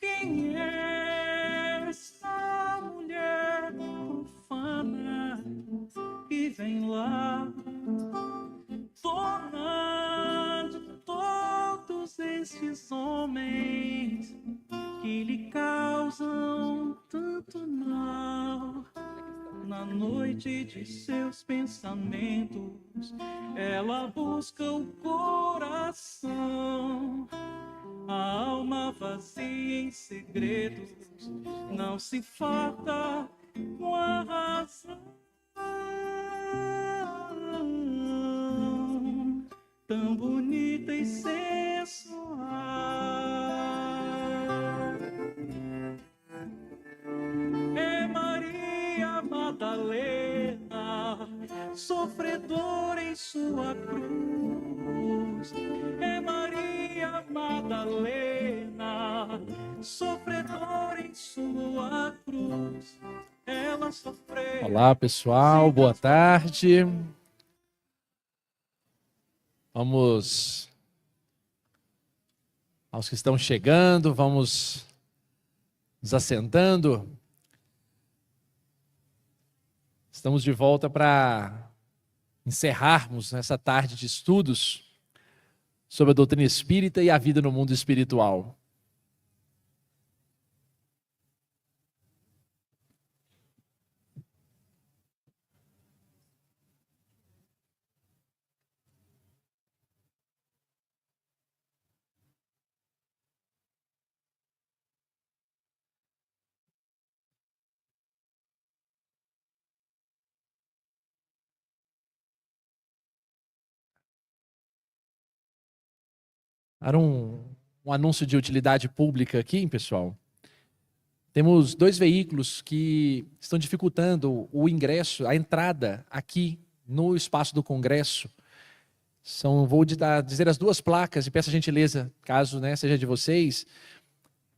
Quem é essa mulher profana que vem lá, dona de todos estes homens que lhe causam tanto mal? Na noite de seus pensamentos, ela busca o coração. A alma vazia em segredos não se farta com a razão. Tão bonita e sensual é Maria Madalena, sofredora em sua cruz. É Maria Madalena, sofredora em sua cruz. Ela sofreu. Olá, pessoal, boa tarde. Vamos aos que estão chegando, vamos nos assentando. Estamos de volta para encerrarmos essa tarde de estudos sobre a doutrina espírita e a vida no mundo espiritual. Para um anúncio de utilidade pública aqui, pessoal. Temos 2 veículos que estão dificultando o ingresso, a entrada aqui no espaço do Congresso. Vou dizer as 2 placas e peço a gentileza, caso seja de vocês.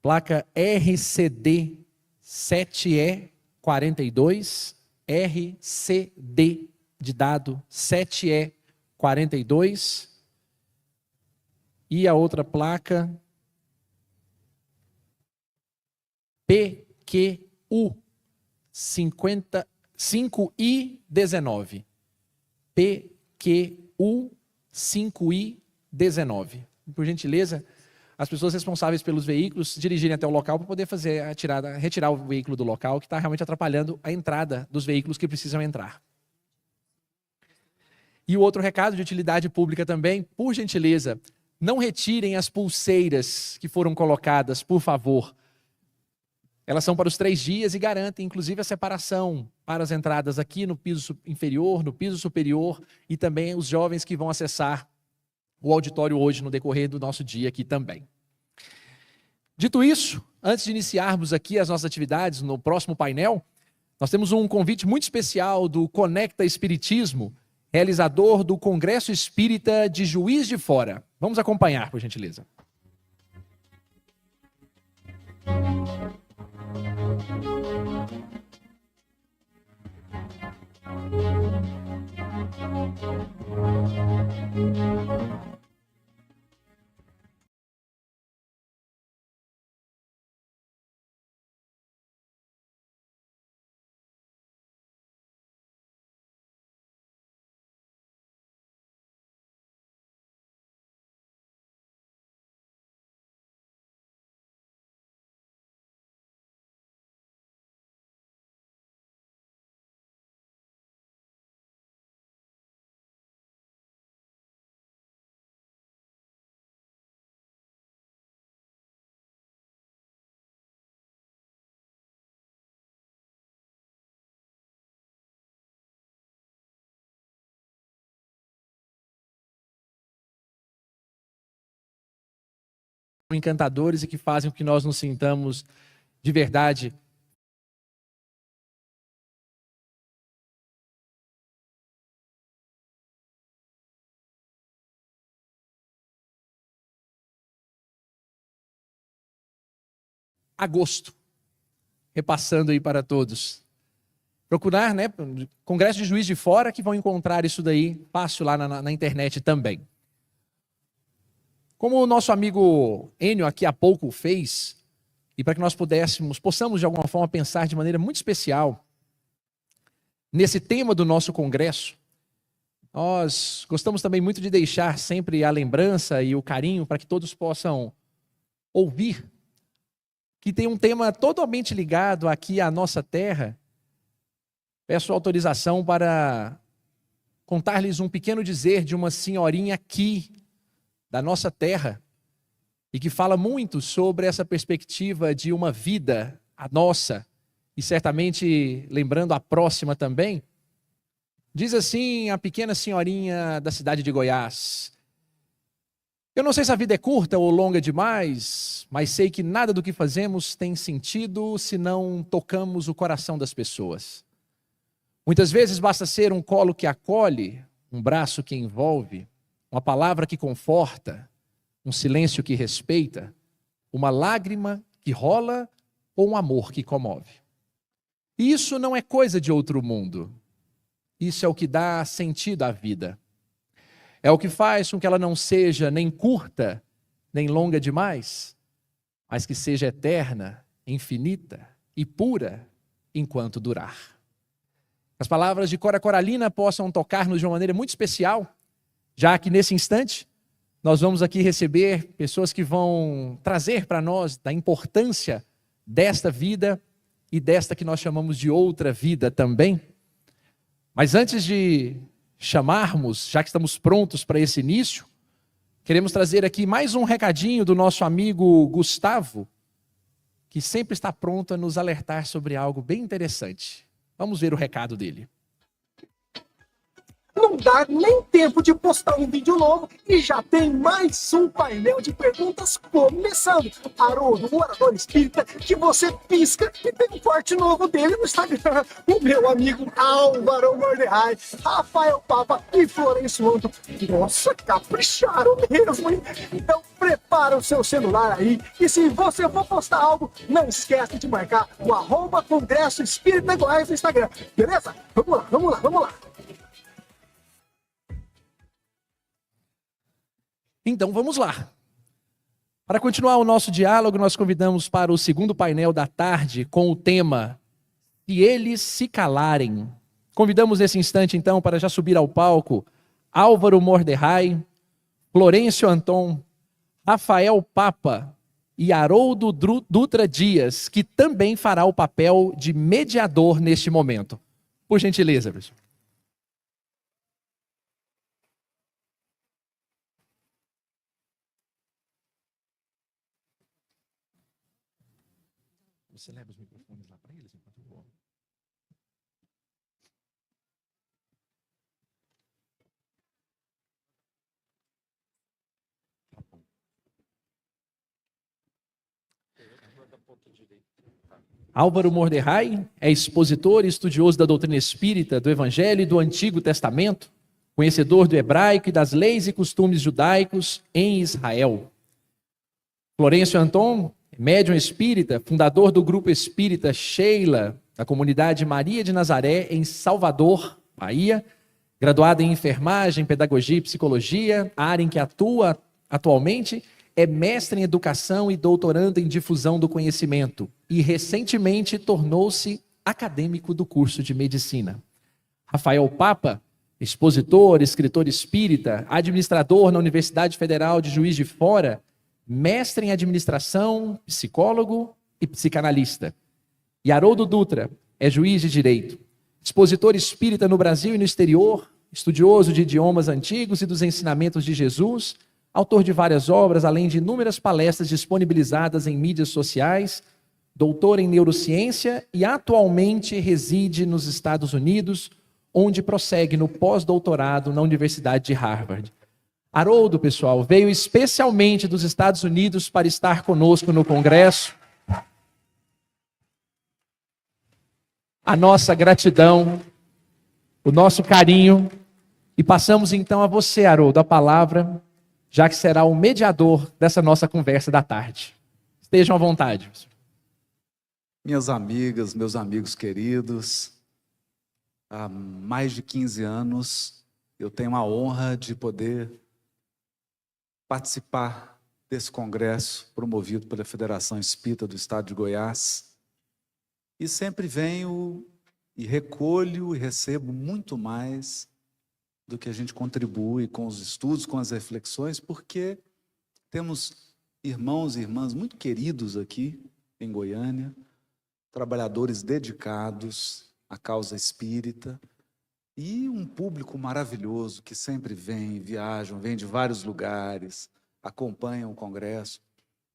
Placa RCD 7E42, RCD de dado 7E42. E a outra placa, PQU 5I19. PQU 5I19. Por gentileza, as pessoas responsáveis pelos veículos se dirigirem até o local para poder fazer retirar o veículo do local, que está realmente atrapalhando a entrada dos veículos que precisam entrar. E o outro recado de utilidade pública também, por gentileza, não retirem as pulseiras que foram colocadas, por favor. Elas são para os 3 dias e garantem, inclusive, a separação para as entradas aqui no piso inferior, no piso superior e também os jovens que vão acessar o auditório hoje no decorrer do nosso dia aqui também. Dito isso, antes de iniciarmos aqui as nossas atividades no próximo painel, nós temos um convite muito especial do Conecta Espiritismo, realizador do Congresso Espírita de Juiz de Fora. Vamos acompanhar, por gentileza. Encantadores e que fazem com que nós nos sintamos de verdade a gosto, repassando aí para todos. Procurar, Congresso de Juiz de Fora, que vão encontrar isso daí fácil lá na internet também. Como o nosso amigo Enio aqui há pouco fez, e para que nós possamos de alguma forma pensar de maneira muito especial nesse tema do nosso congresso, nós gostamos também muito de deixar sempre a lembrança e o carinho para que todos possam ouvir que tem um tema totalmente ligado aqui à nossa terra. Peço autorização para contar-lhes um pequeno dizer de uma senhorinha aqui da nossa terra e que fala muito sobre essa perspectiva de uma vida, a nossa, e certamente lembrando a próxima também. Diz assim a pequena senhorinha da cidade de Goiás: eu não sei se a vida é curta ou longa demais, mas sei que nada do que fazemos tem sentido se não tocamos o coração das pessoas. Muitas vezes basta ser um colo que acolhe, um braço que envolve, uma palavra que conforta, um silêncio que respeita, uma lágrima que rola ou um amor que comove. E isso não é coisa de outro mundo. Isso é o que dá sentido à vida. É o que faz com que ela não seja nem curta, nem longa demais, mas que seja eterna, infinita e pura enquanto durar. As palavras de Cora Coralina possam tocar-nos de uma maneira muito especial, já que nesse instante nós vamos aqui receber pessoas que vão trazer para nós da importância desta vida e desta que nós chamamos de outra vida também. Mas antes de chamarmos, já que estamos prontos para esse início, queremos trazer aqui mais um recadinho do nosso amigo Gustavo, que sempre está pronto a nos alertar sobre algo bem interessante. Vamos ver o recado dele. Não dá nem tempo de postar um vídeo novo e já tem mais um painel de perguntas começando. Haroldo, o orador espírita, que você pisca e tem um corte novo dele no Instagram. O meu amigo Álvaro Mordecai, Rafael Papa e Florencio Anton. Nossa, capricharam mesmo, hein? Então prepara o seu celular aí e se você for postar algo, não esquece de marcar o @Congresso Espírita Goiás no Instagram. Beleza? Vamos lá. Então vamos lá. Para continuar o nosso diálogo, nós convidamos para o segundo painel da tarde com o tema Se Eles Se Calarem. Convidamos nesse instante então para já subir ao palco Álvaro Mordecai, Florencio Anton, Rafael Papa e Haroldo Dutra Dias, que também fará o papel de mediador neste momento. Por gentileza, pessoal. Você leva os microfones lá para eles enquanto eu vou. Tá bom. Álvaro Mordecai é expositor e estudioso da doutrina espírita, do Evangelho e do Antigo Testamento, conhecedor do hebraico e das leis e costumes judaicos em Israel. Florencio Anton, médium espírita, fundador do grupo espírita Sheila, da comunidade Maria de Nazaré, em Salvador, Bahia, graduado em enfermagem, pedagogia e psicologia, área em que atua atualmente, é mestre em educação e doutorando em difusão do conhecimento e recentemente tornou-se acadêmico do curso de medicina. Rafael Papa, expositor, escritor espírita, administrador na Universidade Federal de Juiz de Fora, mestre em administração, psicólogo e psicanalista. E Haroldo Dutra é juiz de direito, expositor espírita no Brasil e no exterior, estudioso de idiomas antigos e dos ensinamentos de Jesus, autor de várias obras, além de inúmeras palestras disponibilizadas em mídias sociais, doutor em neurociência e atualmente reside nos Estados Unidos, onde prossegue no pós-doutorado na Universidade de Harvard. Haroldo, pessoal, veio especialmente dos Estados Unidos para estar conosco no Congresso. A nossa gratidão, o nosso carinho. E passamos então a você, Haroldo, a palavra, já que será o mediador dessa nossa conversa da tarde. Estejam à vontade. Minhas amigas, meus amigos queridos, há mais de 15 anos eu tenho a honra de poder participar desse congresso promovido pela Federação Espírita do Estado de Goiás. E sempre venho e recolho e recebo muito mais do que a gente contribui com os estudos, com as reflexões, porque temos irmãos e irmãs muito queridos aqui em Goiânia, trabalhadores dedicados à causa espírita e um público maravilhoso que sempre vem, viajam, vem de vários lugares, acompanham o congresso.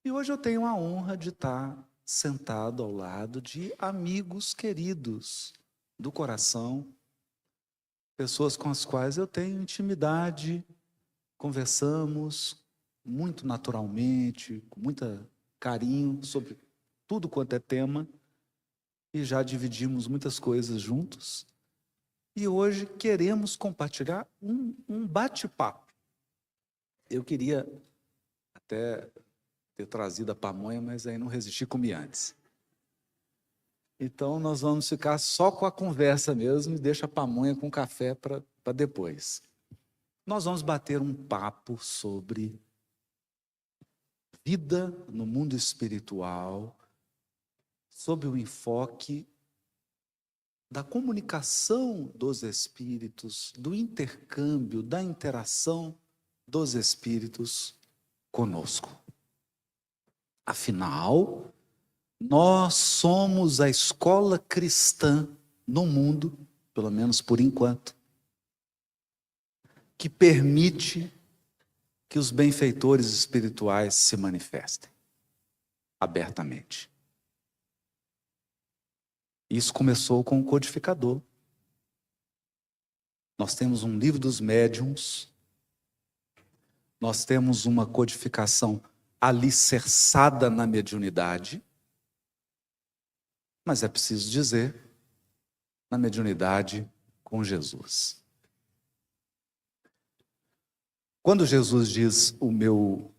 E hoje eu tenho a honra de estar sentado ao lado de amigos queridos do coração, pessoas com as quais eu tenho intimidade, conversamos muito naturalmente, com muito carinho sobre tudo quanto é tema, e já dividimos muitas coisas juntos. E hoje queremos compartilhar um bate-papo. Eu queria até ter trazido a pamonha, mas aí não resisti, comi antes. Então nós vamos ficar só com a conversa mesmo e deixa a pamonha com café para depois. Nós vamos bater um papo sobre vida no mundo espiritual, sob o enfoque da comunicação dos espíritos, do intercâmbio, da interação dos espíritos conosco. Afinal, nós somos a escola cristã no mundo, pelo menos por enquanto, que permite que os benfeitores espirituais se manifestem abertamente. Isso começou com o codificador. Nós temos um livro dos médiuns, nós temos uma codificação alicerçada na mediunidade, mas é preciso dizer, na mediunidade com Jesus. Quando Jesus diz, o meu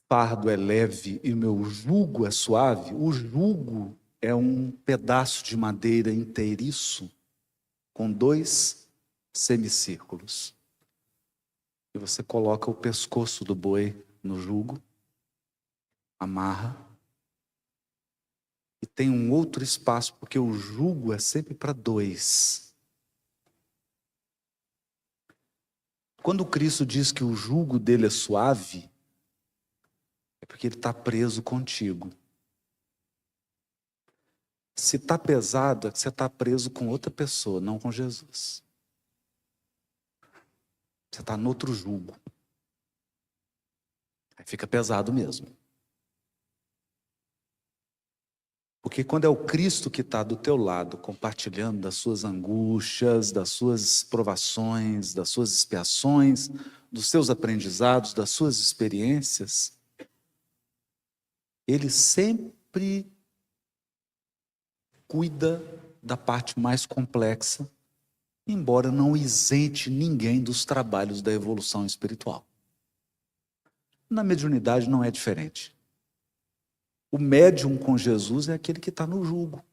fardo é leve e o meu jugo é suave, o jugo é um pedaço de madeira inteiriço, com 2 semicírculos. E você coloca o pescoço do boi no jugo, amarra, e tem um outro espaço, porque o jugo é sempre para 2. Quando Cristo diz que o jugo dele é suave, é porque ele está preso contigo. Se está pesado, é que você está preso com outra pessoa, não com Jesus. Você está no outro jugo. Aí fica pesado mesmo. Porque quando é o Cristo que está do teu lado, compartilhando das suas angústias, das suas provações, das suas expiações, dos seus aprendizados, das suas experiências, ele sempre cuida da parte mais complexa, embora não isente ninguém dos trabalhos da evolução espiritual. Na mediunidade não é diferente. O médium com Jesus é aquele que está no jugo.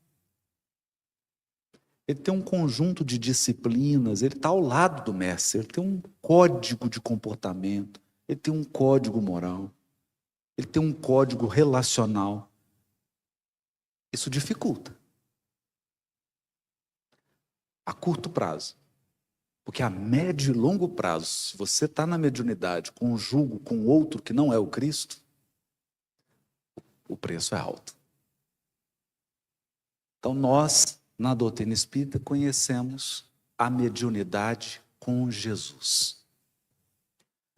Ele tem um conjunto de disciplinas, ele está ao lado do mestre, ele tem um código de comportamento, ele tem um código moral, ele tem um código relacional. Isso dificulta. A curto prazo. Porque a médio e longo prazo, se você está na mediunidade com um jugo com outro que não é o Cristo, o preço é alto. Então nós, na doutrina espírita, conhecemos a mediunidade com Jesus.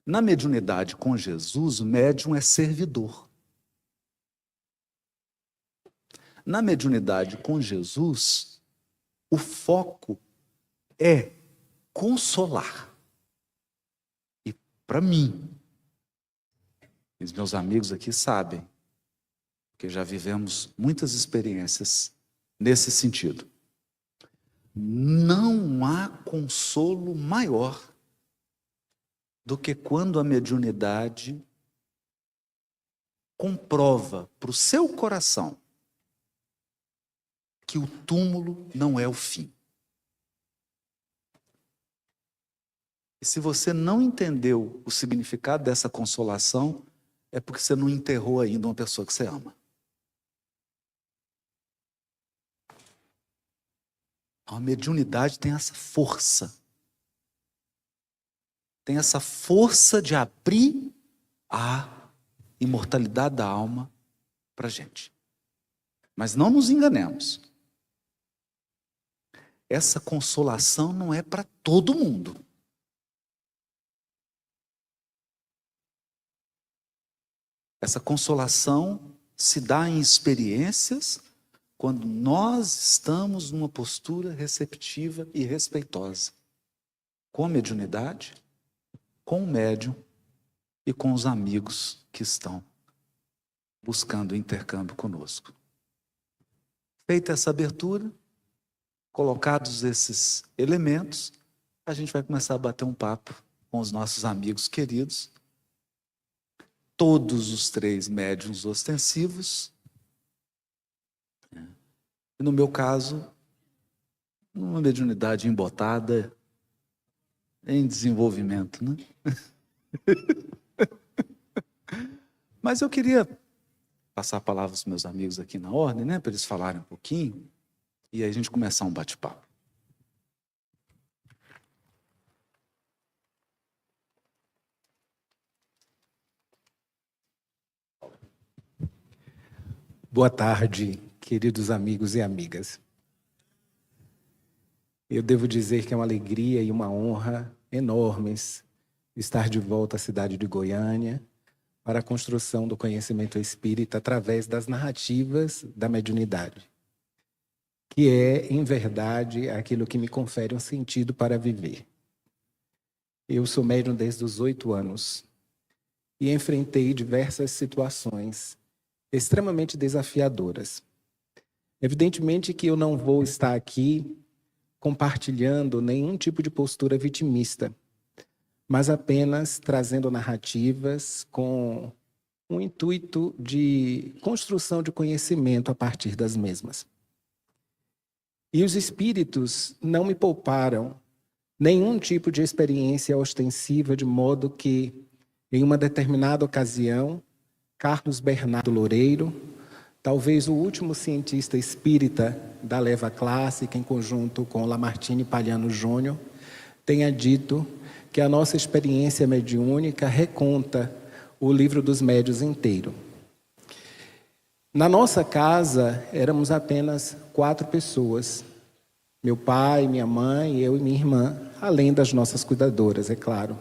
Na mediunidade com Jesus, o médium é servidor. Na mediunidade com Jesus, o foco é consolar. E para mim, os meus amigos aqui sabem, porque já vivemos muitas experiências nesse sentido. Não há consolo maior do que quando a mediunidade comprova para o seu coração que o túmulo não é o fim. E se você não entendeu o significado dessa consolação, é porque você não enterrou ainda uma pessoa que você ama. A mediunidade tem essa força. Tem essa força de abrir a imortalidade da alma para a gente. Mas não nos enganemos. Essa consolação não é para todo mundo. Essa consolação se dá em experiências quando nós estamos numa postura receptiva e respeitosa, com a mediunidade, com o médium e com os amigos que estão buscando intercâmbio conosco. Feita essa abertura, colocados esses elementos, a gente vai começar a bater um papo com os nossos amigos queridos, todos os 3 médiuns ostensivos. E no meu caso, uma mediunidade embotada, em desenvolvimento, né? Mas eu queria passar a palavra aos meus amigos aqui na ordem, né? Para eles falarem um pouquinho, e aí a gente começar um bate-papo. Boa tarde, queridos amigos e amigas. Eu devo dizer que é uma alegria e uma honra enormes estar de volta à cidade de Goiânia para a construção do conhecimento espírita através das narrativas da mediunidade, que é, em verdade, aquilo que me confere um sentido para viver. Eu sou médium desde os 8 anos e enfrentei diversas situações extremamente desafiadoras. Evidentemente que eu não vou estar aqui compartilhando nenhum tipo de postura vitimista, mas apenas trazendo narrativas com um intuito de construção de conhecimento a partir das mesmas. E os espíritos não me pouparam nenhum tipo de experiência ostensiva, de modo que, em uma determinada ocasião, Carlos Bernardo Loureiro, talvez o último cientista espírita da leva clássica, em conjunto com Lamartine Palhano Júnior, tenha dito que a nossa experiência mediúnica reconta o livro dos médiuns inteiro. Na nossa casa, éramos apenas 4 pessoas. Meu pai, minha mãe, eu e minha irmã, além das nossas cuidadoras, é claro.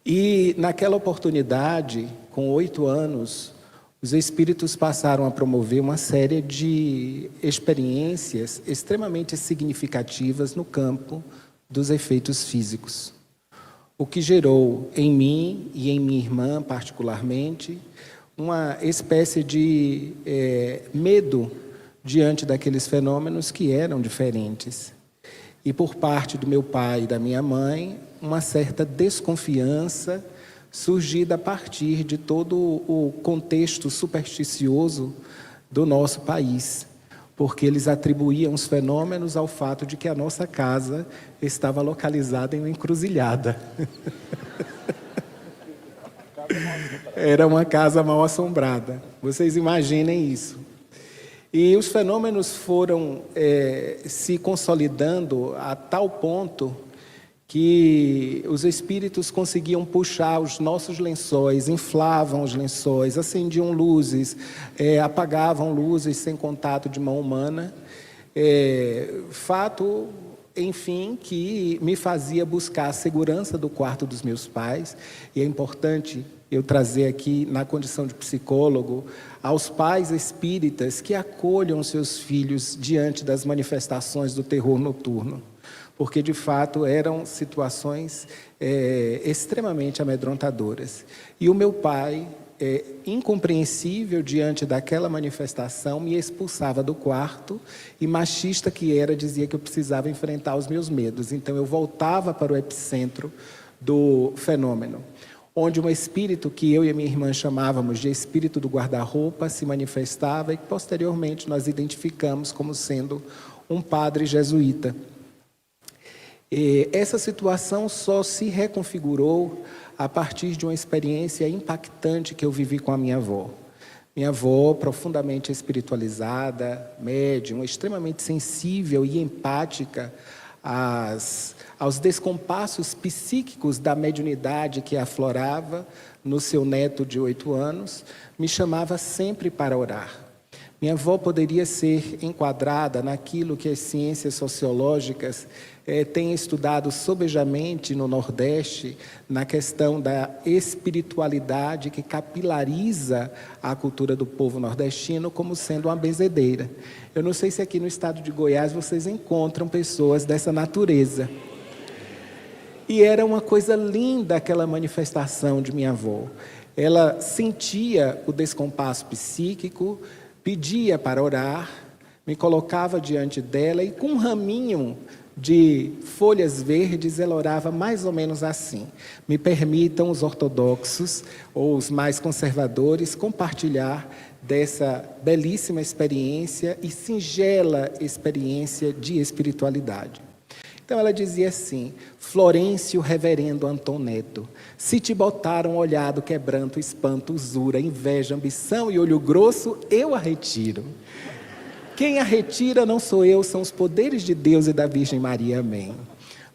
E naquela oportunidade, com 8 anos, os espíritos passaram a promover uma série de experiências extremamente significativas no campo dos efeitos físicos. O que gerou em mim e em minha irmã, particularmente, uma espécie de medo diante daqueles fenômenos que eram diferentes. E por parte do meu pai e da minha mãe, uma certa desconfiança surgida a partir de todo o contexto supersticioso do nosso país, porque eles atribuíam os fenômenos ao fato de que a nossa casa estava localizada em uma encruzilhada. Era uma casa mal assombrada. Vocês imaginem isso. E os fenômenos foram se consolidando a tal ponto que os espíritos conseguiam puxar os nossos lençóis, inflavam os lençóis, acendiam luzes, apagavam luzes sem contato de mão humana. Fato, enfim, que me fazia buscar a segurança do quarto dos meus pais. E é importante eu trazer aqui, na condição de psicólogo, aos pais espíritas que acolham seus filhos diante das manifestações do terror noturno, porque, de fato, eram situações extremamente amedrontadoras. E o meu pai, incompreensível diante daquela manifestação, me expulsava do quarto e, machista que era, dizia que eu precisava enfrentar os meus medos. Então, eu voltava para o epicentro do fenômeno, onde um espírito que eu e a minha irmã chamávamos de espírito do guarda-roupa se manifestava e que, posteriormente, nós identificamos como sendo um padre jesuíta. Essa situação só se reconfigurou a partir de uma experiência impactante que eu vivi com a minha avó. Minha avó, profundamente espiritualizada, médium, extremamente sensível e empática aos descompassos psíquicos da mediunidade que aflorava no seu neto de 8 anos, me chamava sempre para orar. Minha avó poderia ser enquadrada naquilo que as ciências sociológicas têm estudado sobejamente no Nordeste, na questão da espiritualidade que capilariza a cultura do povo nordestino como sendo uma benzedeira. Eu não sei se aqui no estado de Goiás vocês encontram pessoas dessa natureza. E era uma coisa linda aquela manifestação de minha avó. Ela sentia o descompasso psíquico, pedia para orar, me colocava diante dela e com um raminho de folhas verdes ela orava mais ou menos assim: me permitam os ortodoxos ou os mais conservadores compartilhar dessa belíssima experiência e singela experiência de espiritualidade. Então ela dizia assim: Florêncio reverendo Antônio Neto, se te botaram olhado, quebranto, espanto, usura, inveja, ambição e olho grosso, eu a retiro. Quem a retira não sou eu, são os poderes de Deus e da Virgem Maria. Amém.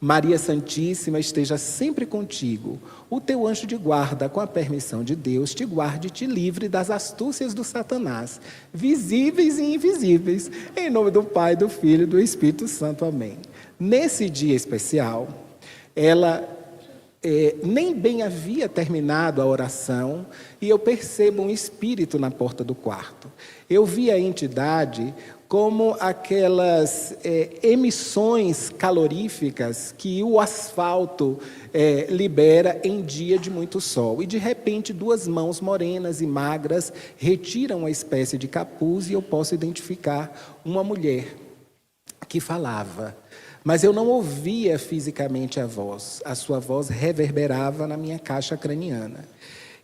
Maria Santíssima esteja sempre contigo. O teu anjo de guarda, com a permissão de Deus, te guarde e te livre das astúcias do Satanás, visíveis e invisíveis. Em nome do Pai, do Filho e do Espírito Santo. Amém. Nesse dia especial, ela nem bem havia terminado a oração e eu percebo um espírito na porta do quarto. Eu vi a entidade como aquelas emissões caloríficas que o asfalto libera em dia de muito sol. E, de repente, 2 mãos morenas e magras retiram uma espécie de capuz e eu posso identificar uma mulher que falava. Mas eu não ouvia fisicamente a voz. A sua voz reverberava na minha caixa craniana.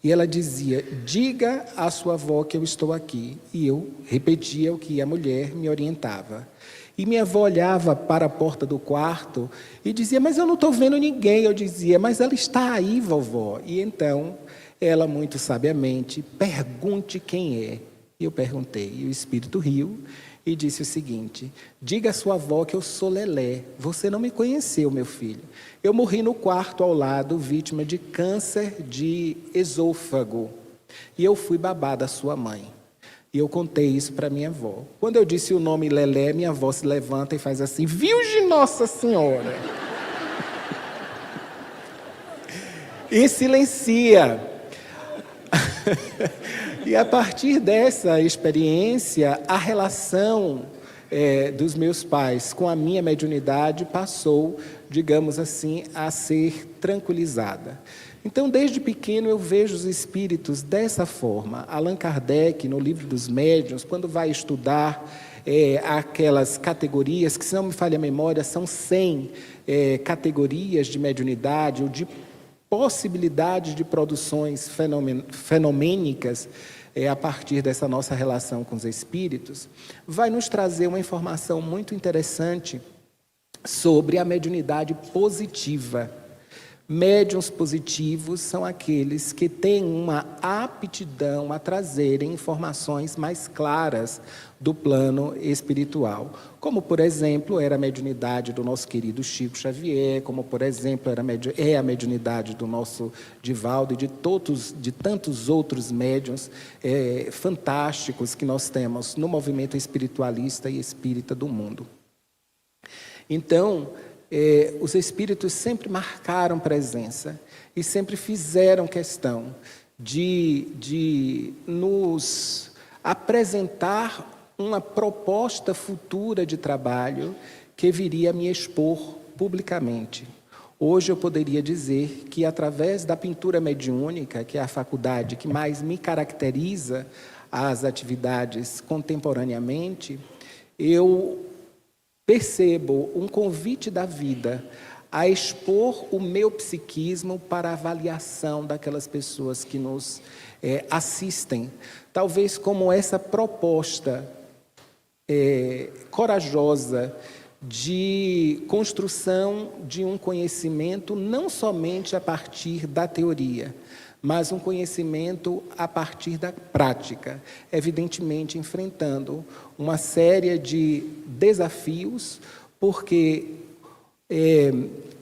E ela dizia: diga à sua avó que eu estou aqui. E eu repetia o que a mulher me orientava. E minha avó olhava para a porta do quarto e dizia: mas eu não estou vendo ninguém. Eu dizia: mas ela está aí, vovó. E então, ela muito sabiamente: pergunte quem é. E eu perguntei. E o espírito riu e disse o seguinte: diga à sua avó que eu sou Lelé. Você não me conheceu, meu filho. Eu morri no quarto ao lado, vítima de câncer de esôfago. E eu fui babá da sua mãe. E eu contei isso para minha avó. Quando eu disse o nome Lelé, minha avó se levanta e faz assim: Virgem Nossa Senhora! E silencia. E a partir dessa experiência, a relação dos meus pais com a minha mediunidade passou, digamos assim, a ser tranquilizada. Então, desde pequeno, eu vejo os espíritos dessa forma. Allan Kardec, no Livro dos Médiuns, quando vai estudar aquelas categorias, que, se não me falha a memória, são 100 categorias de mediunidade ou de possibilidades de produções fenomênicas a partir dessa nossa relação com os espíritos, vai nos trazer uma informação muito interessante sobre a mediunidade positiva. Médiuns positivos são aqueles que têm uma aptidão a trazerem informações mais claras do plano espiritual. Como, por exemplo, era a mediunidade do nosso querido Chico Xavier, como, por exemplo, é a mediunidade do nosso Divaldo e de tantos outros médiuns fantásticos que nós temos no movimento espiritualista e espírita do mundo. Então, os espíritos sempre marcaram presença e sempre fizeram questão de nos apresentar uma proposta futura de trabalho que viria a me expor publicamente. Hoje eu poderia dizer que, através da pintura mediúnica, que é a faculdade que mais me caracteriza as atividades contemporaneamente, eu percebo um convite da vida a expor o meu psiquismo para a avaliação daquelas pessoas que nos assistem. Talvez como essa proposta corajosa de construção de um conhecimento não somente a partir da teoria, mas um conhecimento a partir da prática, evidentemente enfrentando uma série de desafios, porque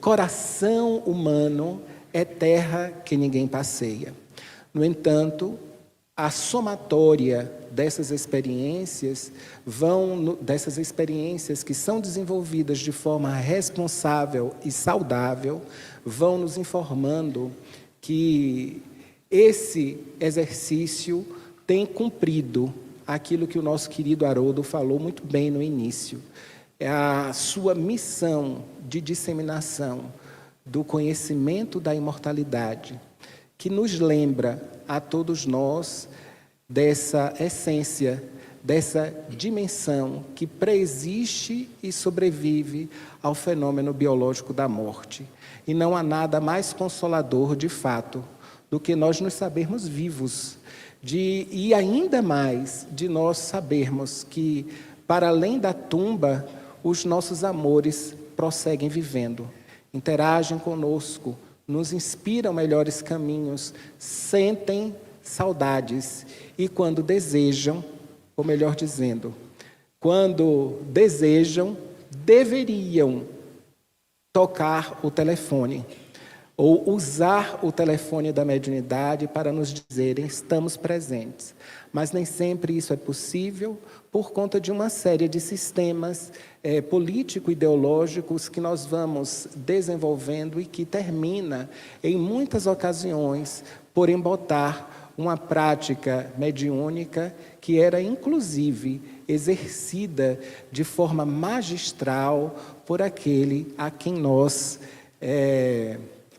coração humano é terra que ninguém passeia. No entanto, a somatória dessas experiências que são desenvolvidas de forma responsável e saudável, vão nos informando que esse exercício tem cumprido aquilo que o nosso querido Haroldo falou muito bem no início. É a sua missão de disseminação do conhecimento da imortalidade, que nos lembra a todos nós dessa essência, dessa dimensão que preexiste e sobrevive ao fenômeno biológico da morte. E não há nada mais consolador, de fato, do que nós nos sabermos vivos, e ainda mais de nós sabermos que, para além da tumba, os nossos amores prosseguem vivendo, interagem conosco, nos inspiram melhores caminhos, sentem saudades e quando desejam, ou melhor dizendo, quando desejam, deveriam tocar o telefone ou usar o telefone da mediunidade para nos dizerem estamos presentes. Mas nem sempre isso é possível por conta de uma série de sistemas político-ideológicos que nós vamos desenvolvendo e que termina, em muitas ocasiões, por embotar uma prática mediúnica que era, inclusive, exercida de forma magistral por aquele a quem nós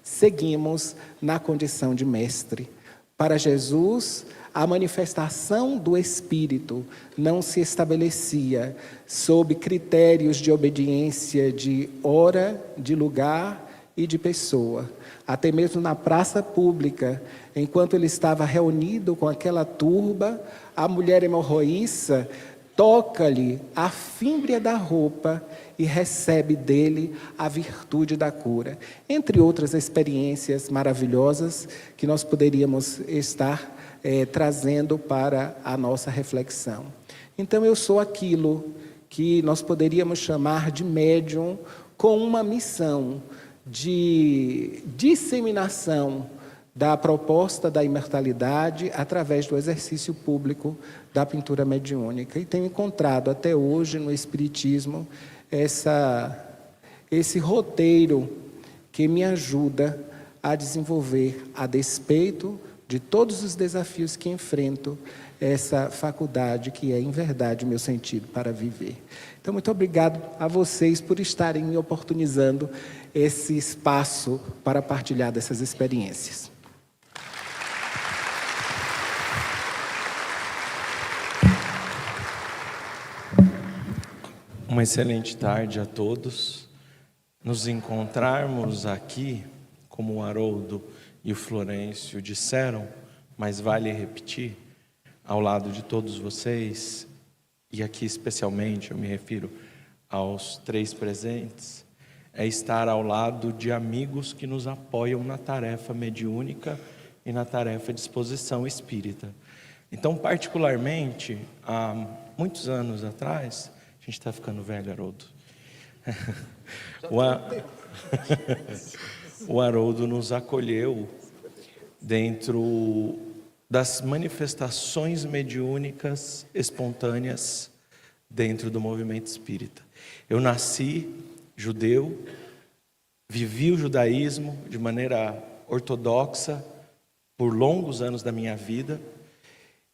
seguimos na condição de mestre. Para Jesus, a manifestação do Espírito não se estabelecia sob critérios de obediência de hora, de lugar e de pessoa. Até mesmo na praça pública, enquanto ele estava reunido com aquela turba, a mulher hemorroíça toca-lhe a fímbria da roupa e recebe dele a virtude da cura. Entre outras experiências maravilhosas que nós poderíamos estar trazendo para a nossa reflexão. Então, eu sou aquilo que nós poderíamos chamar de médium com uma missão de disseminação da proposta da imortalidade através do exercício público da pintura mediúnica. E tenho encontrado até hoje no Espiritismo esse roteiro que me ajuda a desenvolver, a despeito de todos os desafios que enfrento, essa faculdade que é, em verdade, o meu sentido para viver. Então, muito obrigado a vocês por estarem me oportunizando esse espaço para partilhar dessas experiências. Uma excelente tarde a todos. Nos encontrarmos aqui, como o Haroldo e o Florencio disseram, mas vale repetir, ao lado de todos vocês, e aqui especialmente eu me refiro aos três presentes, é estar ao lado de amigos que nos apoiam na tarefa mediúnica e na tarefa de exposição espírita. Então, particularmente, há muitos anos atrás, a gente está ficando velho, Haroldo. O Haroldo nos acolheu dentro das manifestações mediúnicas espontâneas dentro do movimento espírita. Eu nasci judeu, vivi o judaísmo de maneira ortodoxa por longos anos da minha vida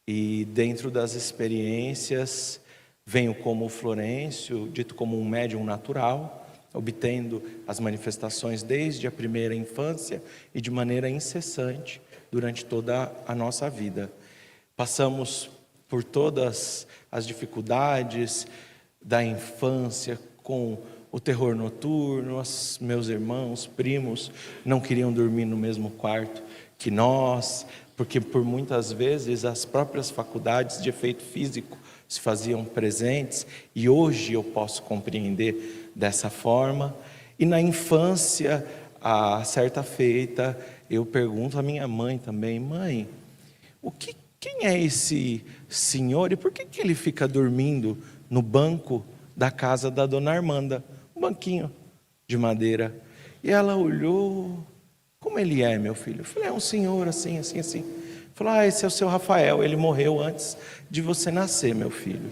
e dentro das experiências venho como Florencio, dito como um médium natural, obtendo as manifestações desde a primeira infância e de maneira incessante durante toda a nossa vida. Passamos por todas as dificuldades da infância com o terror noturno, meus irmãos, primos não queriam dormir no mesmo quarto que nós, porque por muitas vezes as próprias faculdades de efeito físico se faziam presentes, e hoje eu posso compreender dessa forma. E na infância, a certa feita, eu pergunto à minha mãe também: mãe, quem é esse senhor e por que ele fica dormindo no banco da casa da dona Armanda? Um banquinho de madeira. E ela olhou: como ele é, meu filho? Eu falei: é um senhor assim, assim, assim. Falou: esse é o seu Rafael, ele morreu antes de você nascer, meu filho.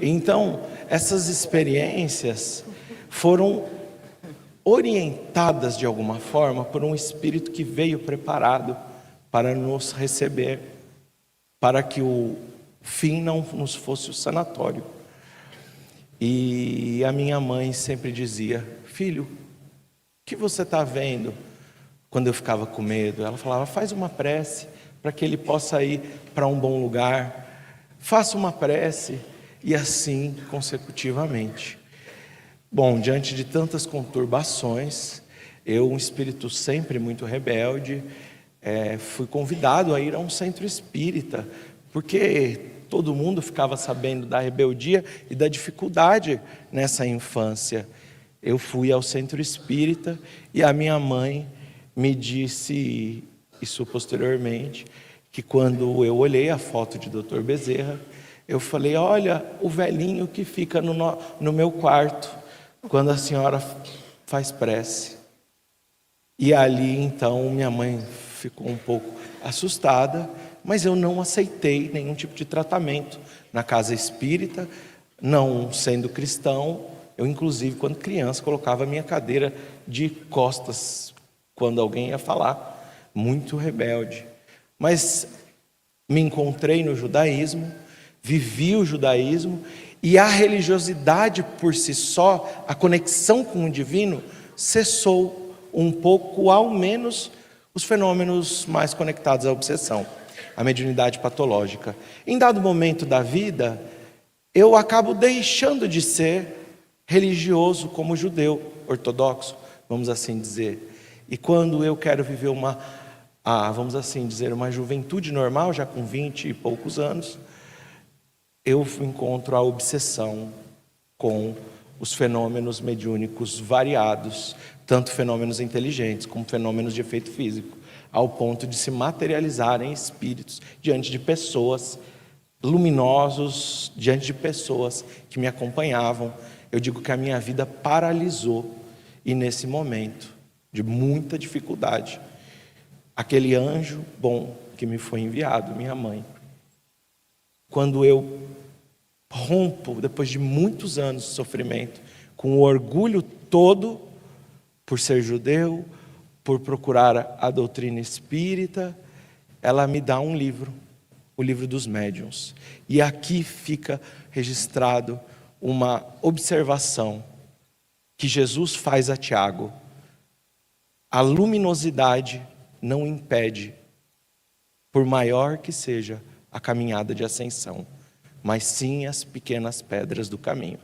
Então, essas experiências foram orientadas de alguma forma por um espírito que veio preparado para nos receber, para que o fim não nos fosse o sanatório. E a minha mãe sempre dizia: filho, o que você está vendo? Quando eu ficava com medo, ela falava: faz uma prece para que ele possa ir para um bom lugar, faça uma prece, e assim consecutivamente. Bom, diante de tantas conturbações, eu, um espírito sempre muito rebelde, fui convidado a ir a um centro espírita, porque todo mundo ficava sabendo da rebeldia e da dificuldade nessa infância. Eu fui ao centro espírita e a minha mãe me disse, isso posteriormente, que quando eu olhei a foto de Dr. Bezerra, eu falei: olha o velhinho que fica no meu quarto, quando a senhora faz prece. E ali então minha mãe ficou um pouco assustada, mas eu não aceitei nenhum tipo de tratamento na casa espírita, não sendo cristão. Eu, inclusive, quando criança, colocava a minha cadeira de costas quando alguém ia falar, muito rebelde. Mas me encontrei no judaísmo, vivi o judaísmo, e a religiosidade por si só, a conexão com o divino, cessou um pouco, ao menos os fenômenos mais conectados à obsessão, à mediunidade patológica. Em dado momento da vida, eu acabo deixando de ser religioso como judeu ortodoxo, vamos assim dizer. E quando eu quero viver vamos assim dizer, uma juventude normal, já com 20 e poucos anos, eu encontro a obsessão com os fenômenos mediúnicos variados, tanto fenômenos inteligentes como fenômenos de efeito físico, ao ponto de se materializarem espíritos diante de pessoas, luminosos diante de pessoas que me acompanhavam. Eu digo que a minha vida paralisou, e nesse momento de muita dificuldade, aquele anjo bom que me foi enviado, minha mãe, quando eu rompo, depois de muitos anos de sofrimento, com o orgulho todo por ser judeu, por procurar a doutrina espírita, ela me dá um livro, o livro dos médiuns. E aqui fica registrado uma observação que Jesus faz a Tiago: a luminosidade não impede, por maior que seja a caminhada de ascensão, mas sim as pequenas pedras do caminho.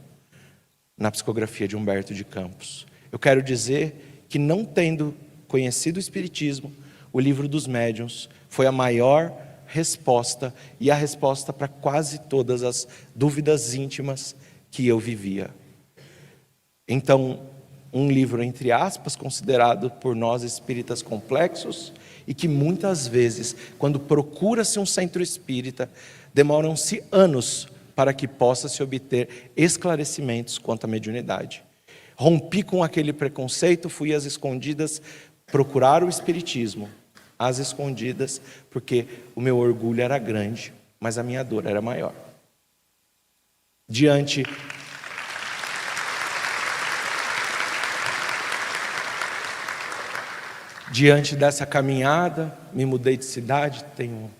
Na psicografia de Humberto de Campos. Eu quero dizer que, não tendo conhecido o Espiritismo, o livro dos médiuns foi a maior resposta, e a resposta para quase todas as dúvidas íntimas que eu vivia. Então, um livro, entre aspas, considerado por nós espíritas complexos, e que muitas vezes, quando procura-se um centro espírita, demoram-se anos para que possa se obter esclarecimentos quanto à mediunidade. Rompi com aquele preconceito, fui às escondidas procurar o espiritismo, às escondidas, porque o meu orgulho era grande, mas a minha dor era maior. Diante dessa caminhada, me mudei de cidade, tenho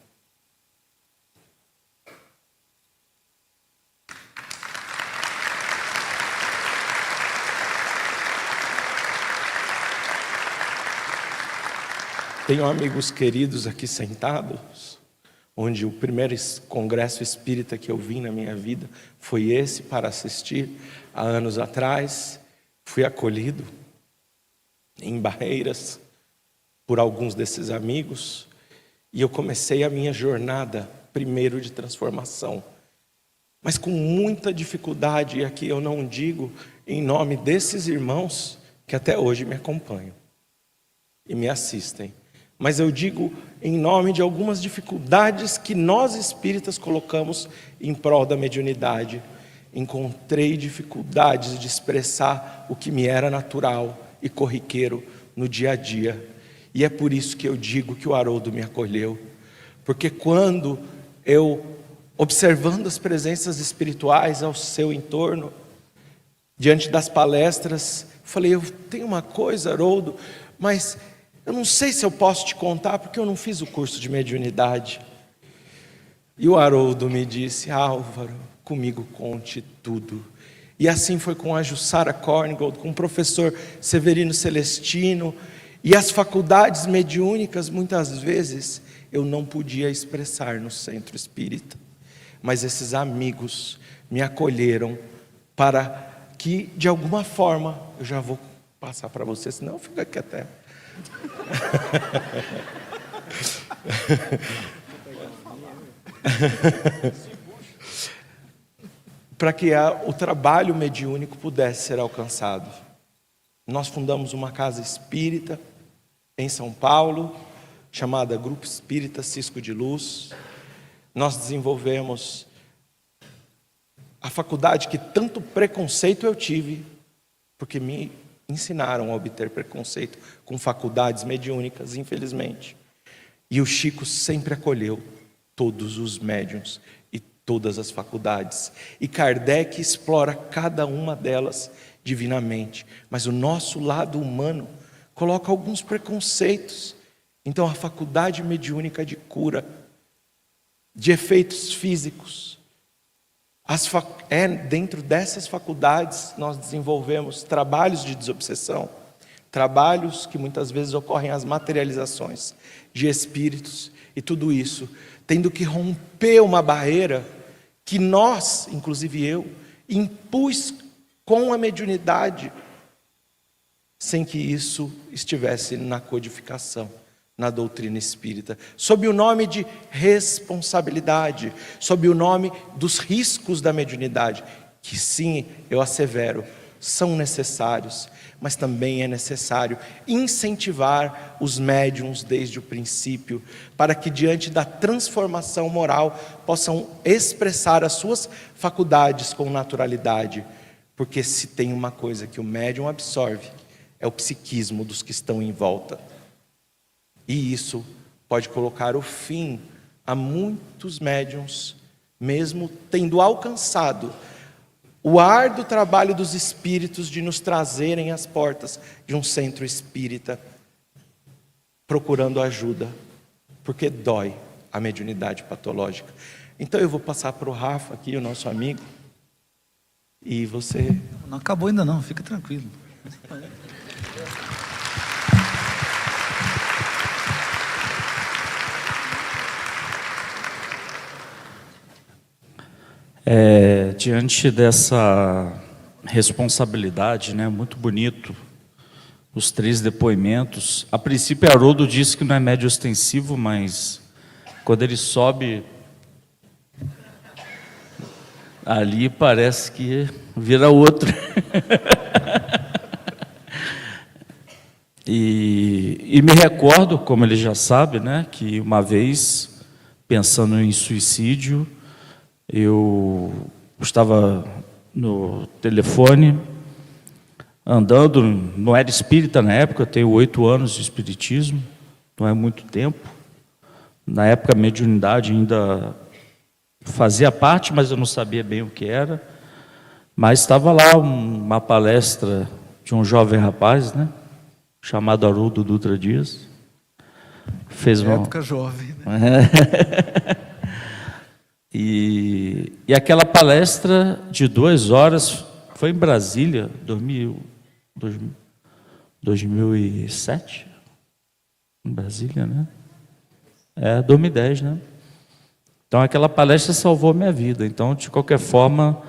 amigos queridos aqui sentados, onde o primeiro congresso espírita que eu vim na minha vida foi esse, para assistir há anos atrás. Fui acolhido em Barreiras por alguns desses amigos, e eu comecei a minha jornada primeiro de transformação, mas com muita dificuldade. E aqui eu não digo em nome desses irmãos que até hoje me acompanham e me assistem. Mas eu digo em nome de algumas dificuldades que nós espíritas colocamos em prol da mediunidade. Encontrei dificuldades de expressar o que me era natural e corriqueiro no dia a dia. E é por isso que eu digo que o Haroldo me acolheu. Porque quando eu, observando as presenças espirituais ao seu entorno, diante das palestras, falei, eu tenho uma coisa, Haroldo, mas eu não sei se eu posso te contar, porque eu não fiz o curso de mediunidade. E o Haroldo me disse, Álvaro, comigo conte tudo. E assim foi com a Jussara Korngold, com o professor Severino Celestino, e as faculdades mediúnicas, muitas vezes, eu não podia expressar no centro espírita. Mas esses amigos me acolheram para que, de alguma forma, eu já vou passar para você, senão fica aqui até. Para que o trabalho mediúnico pudesse ser alcançado. Nós fundamos uma casa espírita em São Paulo, chamada Grupo Espírita Cisco de Luz. Nós desenvolvemos a faculdade que tanto preconceito eu tive, porque me ensinaram a obter preconceito com faculdades mediúnicas, infelizmente. E o Chico sempre acolheu todos os médiuns e todas as faculdades. E Kardec explora cada uma delas divinamente. Mas o nosso lado humano coloca alguns preconceitos. Então a faculdade mediúnica de cura, de efeitos físicos, dentro dessas faculdades nós desenvolvemos trabalhos de desobsessão, trabalhos que muitas vezes ocorrem as materializações de espíritos, e tudo isso tendo que romper uma barreira que nós, inclusive eu, impus com a mediunidade, sem que isso estivesse na codificação, na doutrina espírita, sob o nome de responsabilidade, sob o nome dos riscos da mediunidade, que sim, eu assevero, são necessários, mas também é necessário incentivar os médiuns desde o princípio, para que diante da transformação moral possam expressar as suas faculdades com naturalidade, porque se tem uma coisa que o médium absorve, é o psiquismo dos que estão em volta. E isso pode colocar o fim a muitos médiuns, mesmo tendo alcançado o árduo trabalho dos espíritos de nos trazerem às portas de um centro espírita, procurando ajuda, porque dói a mediunidade patológica. Então eu vou passar para o Rafa aqui, o nosso amigo, e você... Não acabou ainda não, fica tranquilo. Diante dessa responsabilidade, né, muito bonito, os 3 depoimentos. A princípio, Haroldo disse que não é médio ostensivo, mas quando ele sobe ali, parece que vira outro. E me recordo, como ele já sabe, né, que uma vez, pensando em suicídio, eu estava no telefone, andando, não era espírita na época, eu tenho 8 anos de espiritismo, não é muito tempo. Na época a mediunidade ainda fazia parte, mas eu não sabia bem o que era. Mas estava lá uma palestra de um jovem rapaz, né, chamado Haroldo Dutra Dias. Fez uma época jovem, né? E aquela palestra de 2 horas foi em Brasília, 2007, em Brasília, né? 2010, né? Então aquela palestra salvou minha vida. Então, de qualquer forma,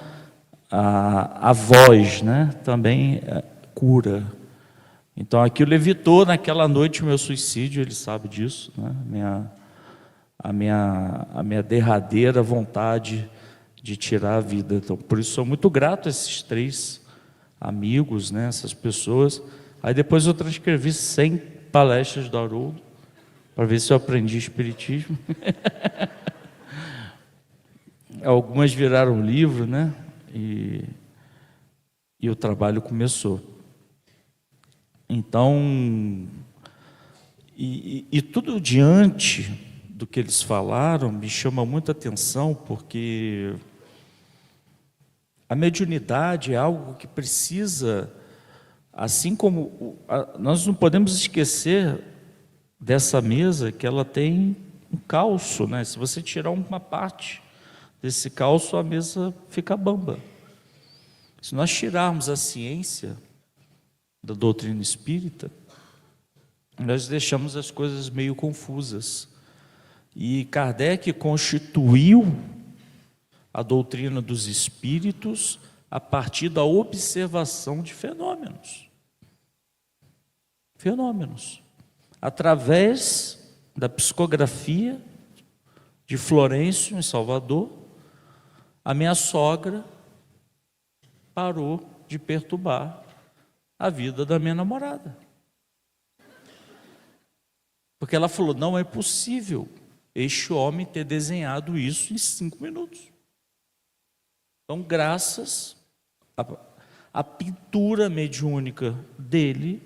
a voz, né, também cura. Então aquilo evitou naquela noite o meu suicídio, ele sabe disso, né? A minha derradeira vontade de tirar a vida. Então, por isso sou muito grato a esses 3 amigos, né, essas pessoas. Aí depois eu transcrevi 100 palestras do Haroldo, para ver se eu aprendi espiritismo. Algumas viraram livro, né? E o trabalho começou. Então, e tudo diante do que eles falaram me chama muita atenção, porque a mediunidade é algo que precisa, assim como nós não podemos esquecer dessa mesa que ela tem um calço, né? Se você tirar uma parte desse calço, a mesa fica bamba. Se nós tirarmos a ciência da doutrina espírita, nós deixamos as coisas meio confusas. E Kardec constituiu a doutrina dos espíritos a partir da observação de fenômenos. Fenômenos. Através da psicografia de Florencio, em Salvador, a minha sogra parou de perturbar a vida da minha namorada. Porque ela falou, não é possível este homem ter desenhado isso em 5 minutos. Então, graças à pintura mediúnica dele,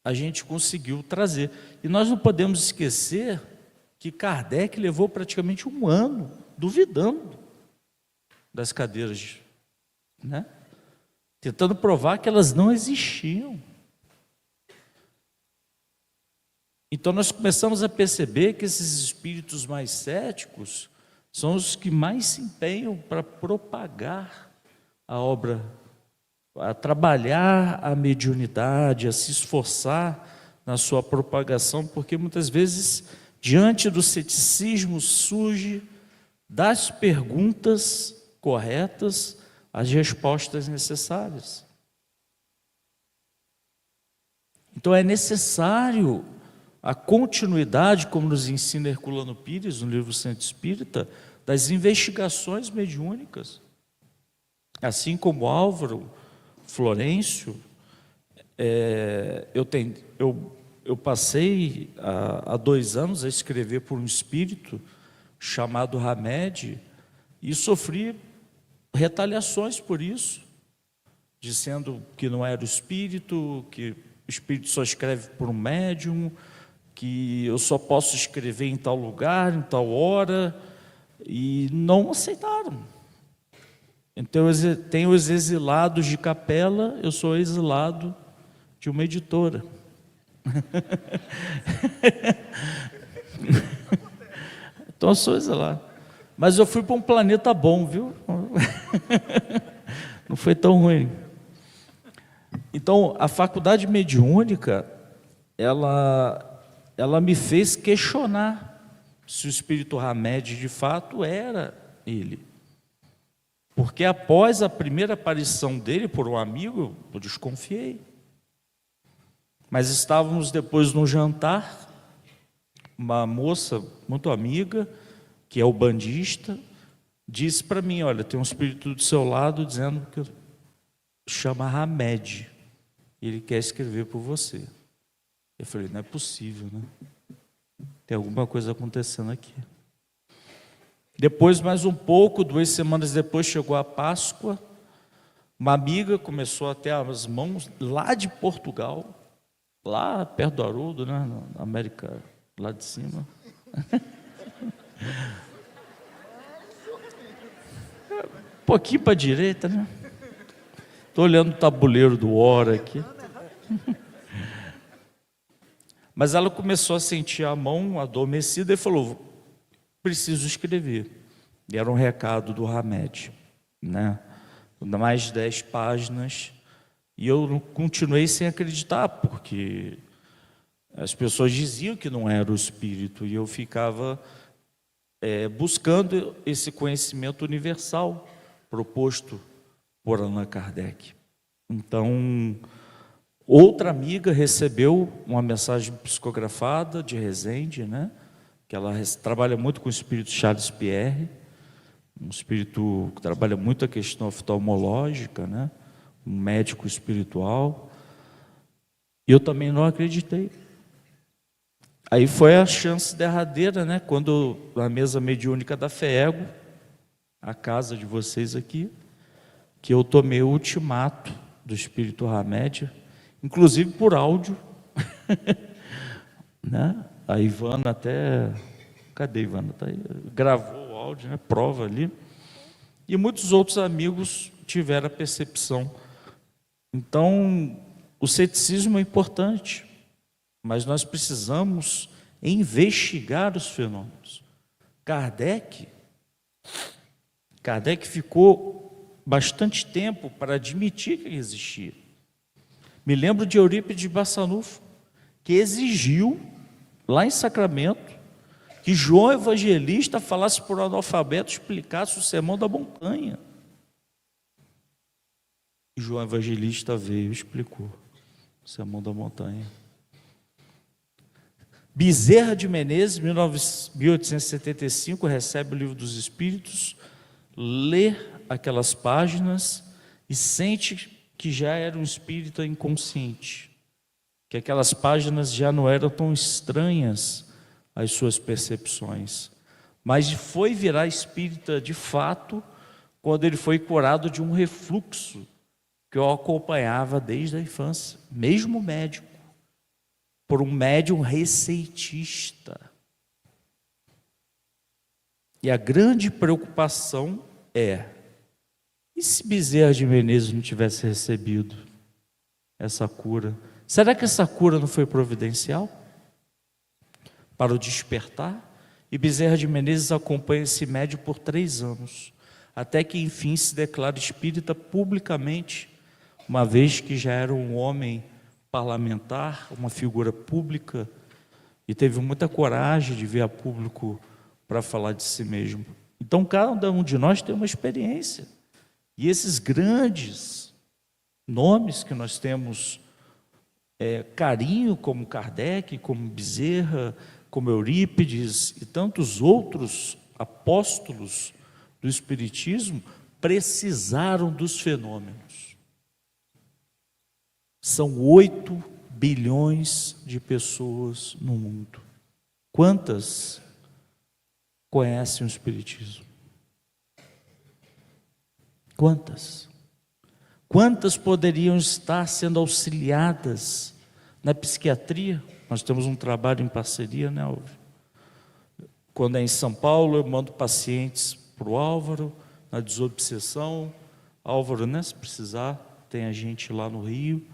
a gente conseguiu trazer. E nós não podemos esquecer que Kardec levou praticamente 1 ano duvidando das cadeiras, né? Tentando provar que elas não existiam. Então nós começamos a perceber que esses espíritos mais céticos são os que mais se empenham para propagar a obra, a trabalhar a mediunidade, a se esforçar na sua propagação, porque muitas vezes, diante do ceticismo, surge das perguntas corretas as respostas necessárias. Então é necessário a continuidade, como nos ensina Herculano Pires, no livro Centro Espírita, das investigações mediúnicas. Assim como Álvaro Florencio, eu passei há 2 anos a escrever por um espírito chamado Hamed e sofri retaliações por isso, dizendo que não era o espírito, que o espírito só escreve por um médium, que eu só posso escrever em tal lugar, em tal hora, e não aceitaram. Então, tem os exilados de capela, eu sou exilado de uma editora. Então, eu sou exilado. Mas eu fui para um planeta bom, viu? Não foi tão ruim. Então, a faculdade mediúnica, ela me fez questionar se o espírito Hamed de fato era ele. Porque após a primeira aparição dele por um amigo, eu desconfiei. Mas estávamos depois no jantar, uma moça muito amiga, que é o bandista, disse para mim, olha, tem um espírito do seu lado dizendo que chama Hamed, ele quer escrever por você. Eu falei, não é possível, né? Tem alguma coisa acontecendo aqui. Depois, mais um pouco, 2 semanas depois, chegou a Páscoa, uma amiga começou a ter as mãos lá de Portugal, lá perto do Haroldo, né, na América, lá de cima. Um pouquinho para a direita, né? Estou olhando o tabuleiro do Hora aqui. Mas ela começou a sentir a mão adormecida e falou, preciso escrever. E era um recado do Hamed, né? Mais de 10 páginas. E eu continuei sem acreditar, porque as pessoas diziam que não era o espírito, e eu ficava buscando esse conhecimento universal proposto por Allan Kardec. Então, outra amiga recebeu uma mensagem psicografada de Resende, né? Que ela trabalha muito com o espírito Charles Pierre, um espírito que trabalha muito a questão oftalmológica, né? um médico espiritual, e eu também não acreditei. Aí foi a chance derradeira, né? Quando a mesa mediúnica da FEEGO, a casa de vocês aqui, que eu tomei o ultimato do Espírito Hamed, inclusive por áudio, né? A Ivana até, cadê a Ivana? Tá aí, gravou o áudio, né? Prova ali, e muitos outros amigos tiveram a percepção. Então, o ceticismo é importante, mas nós precisamos investigar os fenômenos. Kardec ficou bastante tempo para admitir que existia. Me lembro de Eurípides de Barçanufo, que exigiu, lá em Sacramento, que João Evangelista falasse por analfabeto, explicasse o Sermão da Montanha. E João Evangelista veio e explicou o Sermão da Montanha. Bezerra de Menezes, 1875, recebe o Livro dos Espíritos, lê aquelas páginas e sente que já era um espírita inconsciente, que aquelas páginas já não eram tão estranhas às suas percepções, mas foi virar espírita de fato quando ele foi curado de um refluxo que eu acompanhava desde a infância, mesmo médico, por um médium receitista. E a grande preocupação é: e se Bezerra de Menezes não tivesse recebido essa cura? Será que essa cura não foi providencial para o despertar? E Bezerra de Menezes acompanha esse médium por 3 anos, até que enfim se declara espírita publicamente, uma vez que já era um homem parlamentar, uma figura pública, e teve muita coragem de vir a público para falar de si mesmo. Então cada um de nós tem uma experiência, e esses grandes nomes que nós temos carinho, como Kardec, como Bezerra, como Eurípides e tantos outros apóstolos do Espiritismo, precisaram dos fenômenos. São 8 bilhões de pessoas no mundo. Quantas conhecem o Espiritismo? Quantas? Quantas poderiam estar sendo auxiliadas na psiquiatria? Nós temos um trabalho em parceria, né, Álvaro? Quando é em São Paulo, eu mando pacientes para o Álvaro, na desobsessão. Álvaro, né, se precisar, tem a gente lá no Rio.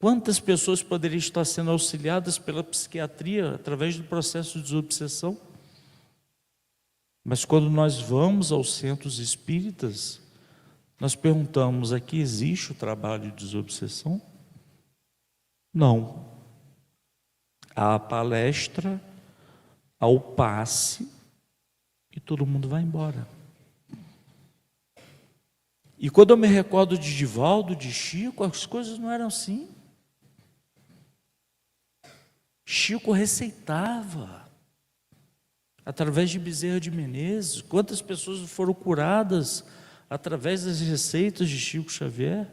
Quantas pessoas poderiam estar sendo auxiliadas pela psiquiatria através do processo de desobsessão? Mas quando nós vamos aos centros espíritas, nós perguntamos: aqui existe o trabalho de desobsessão? Não. Há a palestra, há o passe e todo mundo vai embora. E quando eu me recordo de Divaldo, de Chico, as coisas não eram assim. Chico receitava através de Bezerra de Menezes. Quantas pessoas foram curadas através das receitas de Chico Xavier?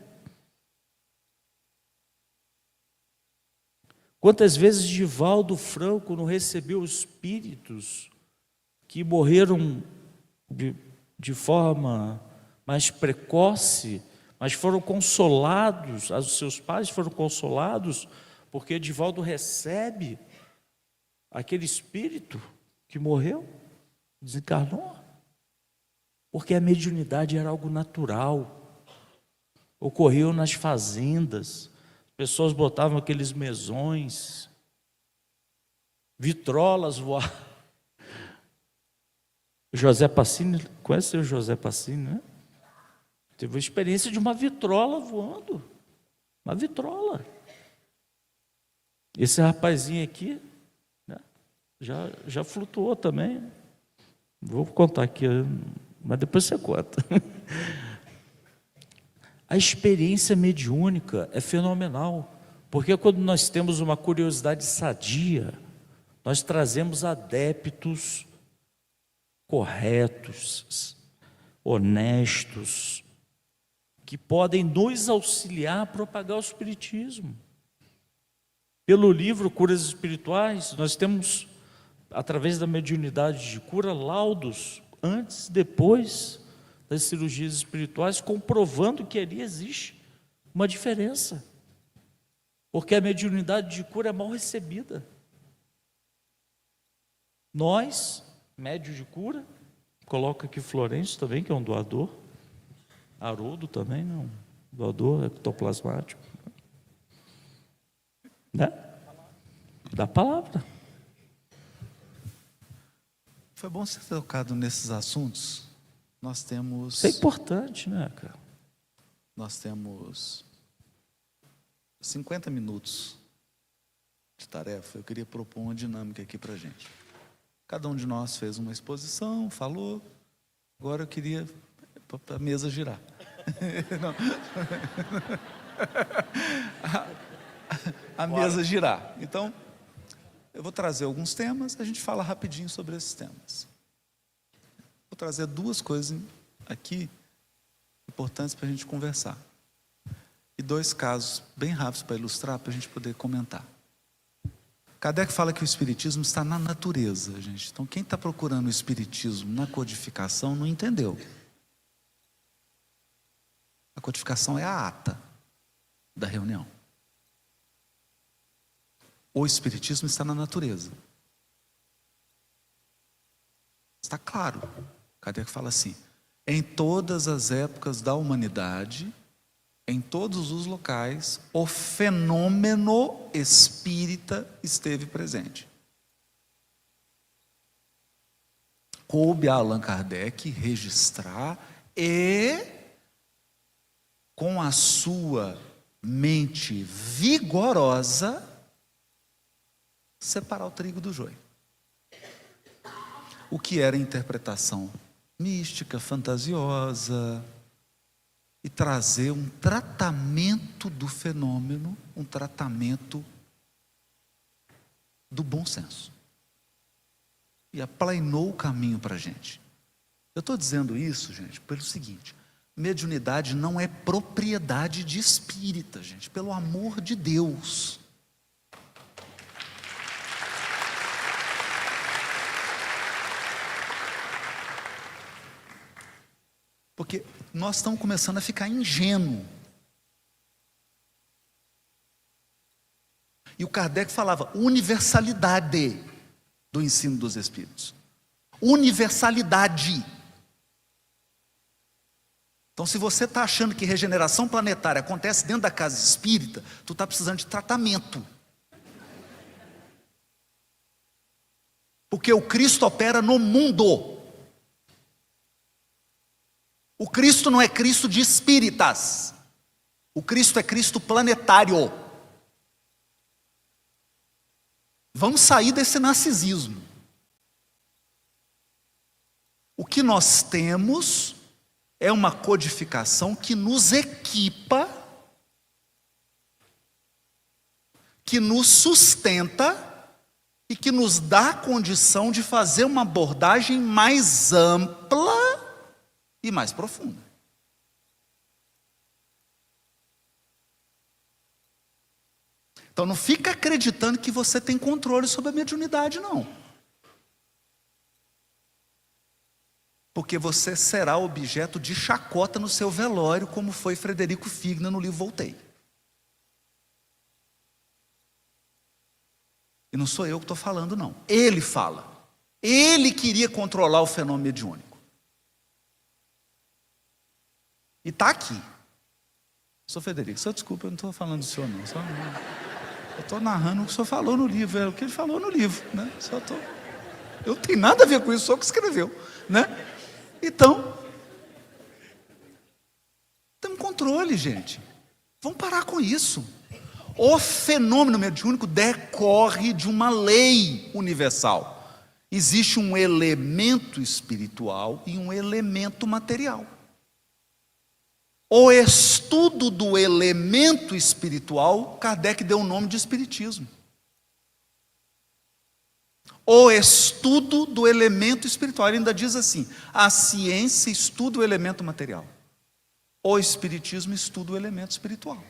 Quantas vezes Divaldo Franco não recebeu espíritos que morreram de forma mais precoce, mas foram consolados, os seus pais foram consolados, porque Divaldo recebe aquele espírito que morreu, desencarnou, porque a mediunidade era algo natural, ocorreu nas fazendas, pessoas botavam aqueles mesões, vitrolas voavam. José Passini, conhece o José Passini, né? Teve a experiência de uma vitrola voando, uma vitrola. Esse rapazinho aqui, né, já flutuou também. Vou contar aqui, mas depois você conta. A experiência mediúnica é fenomenal, porque quando nós temos uma curiosidade sadia, nós trazemos adeptos corretos, honestos, que podem nos auxiliar a propagar o Espiritismo. Pelo livro Curas Espirituais, nós temos, através da mediunidade de cura, laudos antes e depois das cirurgias espirituais, comprovando que ali existe uma diferença. Porque a mediunidade de cura é mal recebida. Nós, médios de cura, coloca aqui Florencio também, que é um doador, Haroldo também, não, doador ectoplasmático, né? Da palavra. Foi bom você ter tocado nesses assuntos. Nós temos... Isso é importante, né, cara? Nós temos 50 minutos de tarefa. Eu queria propor uma dinâmica aqui para a gente. Cada um de nós fez uma exposição, falou. Agora eu queria a mesa girar. a mesa girar. Então, eu vou trazer alguns temas, a gente fala rapidinho sobre esses temas. Vou trazer duas coisas aqui importantes para a gente conversar. E dois casos bem rápidos para ilustrar, para a gente poder comentar. Kardec fala que o Espiritismo está na natureza, gente. Então, quem está procurando o Espiritismo na codificação não entendeu. A codificação é a ata da reunião. O Espiritismo está na natureza. Está claro. Kardec fala assim: em todas as épocas da humanidade, em todos os locais, o fenômeno espírita esteve presente. Coube a Allan Kardec registrar e, com a sua mente vigorosa, separar o trigo do joio. O que era interpretação mística, fantasiosa, e trazer um tratamento do fenômeno, um tratamento do bom senso. E aplainou o caminho para a gente. Eu estou dizendo isso, gente, pelo seguinte: mediunidade não é propriedade de espírita, gente, pelo amor de Deus. Porque nós estamos começando a ficar ingênuos. E o Kardec falava universalidade do ensino dos Espíritos. Universalidade. Então, se você está achando que regeneração planetária acontece dentro da casa espírita, tu está precisando de tratamento. Porque o Cristo opera no mundo. O Cristo não é Cristo de espíritas. O Cristo é Cristo planetário. Vamos sair desse narcisismo. O que nós temos é uma codificação que nos equipa, que nos sustenta e que nos dá a condição de fazer uma abordagem mais ampla e mais profunda. Então não fica acreditando que você tem controle sobre a mediunidade, não. Porque você será objeto de chacota no seu velório, como foi Frederico Figner no livro Voltei. E não sou eu que estou falando, não. Ele fala. Ele queria controlar o fenômeno mediúnico. E está aqui. Sou Frederico, só desculpa, eu não estou falando do senhor, não. Eu estou narrando o que o senhor falou no livro, é o que ele falou no livro, né? Eu não tenho nada a ver com isso, só que escreveu, né? Então, temos controle, gente. Vamos parar com isso. O fenômeno mediúnico decorre de uma lei universal. Existe um elemento espiritual e um elemento material. O estudo do elemento espiritual, Kardec deu o nome de espiritismo. O estudo do elemento espiritual. Ele ainda diz assim: a ciência estuda o elemento material. o Espiritismo estuda o elemento espiritual.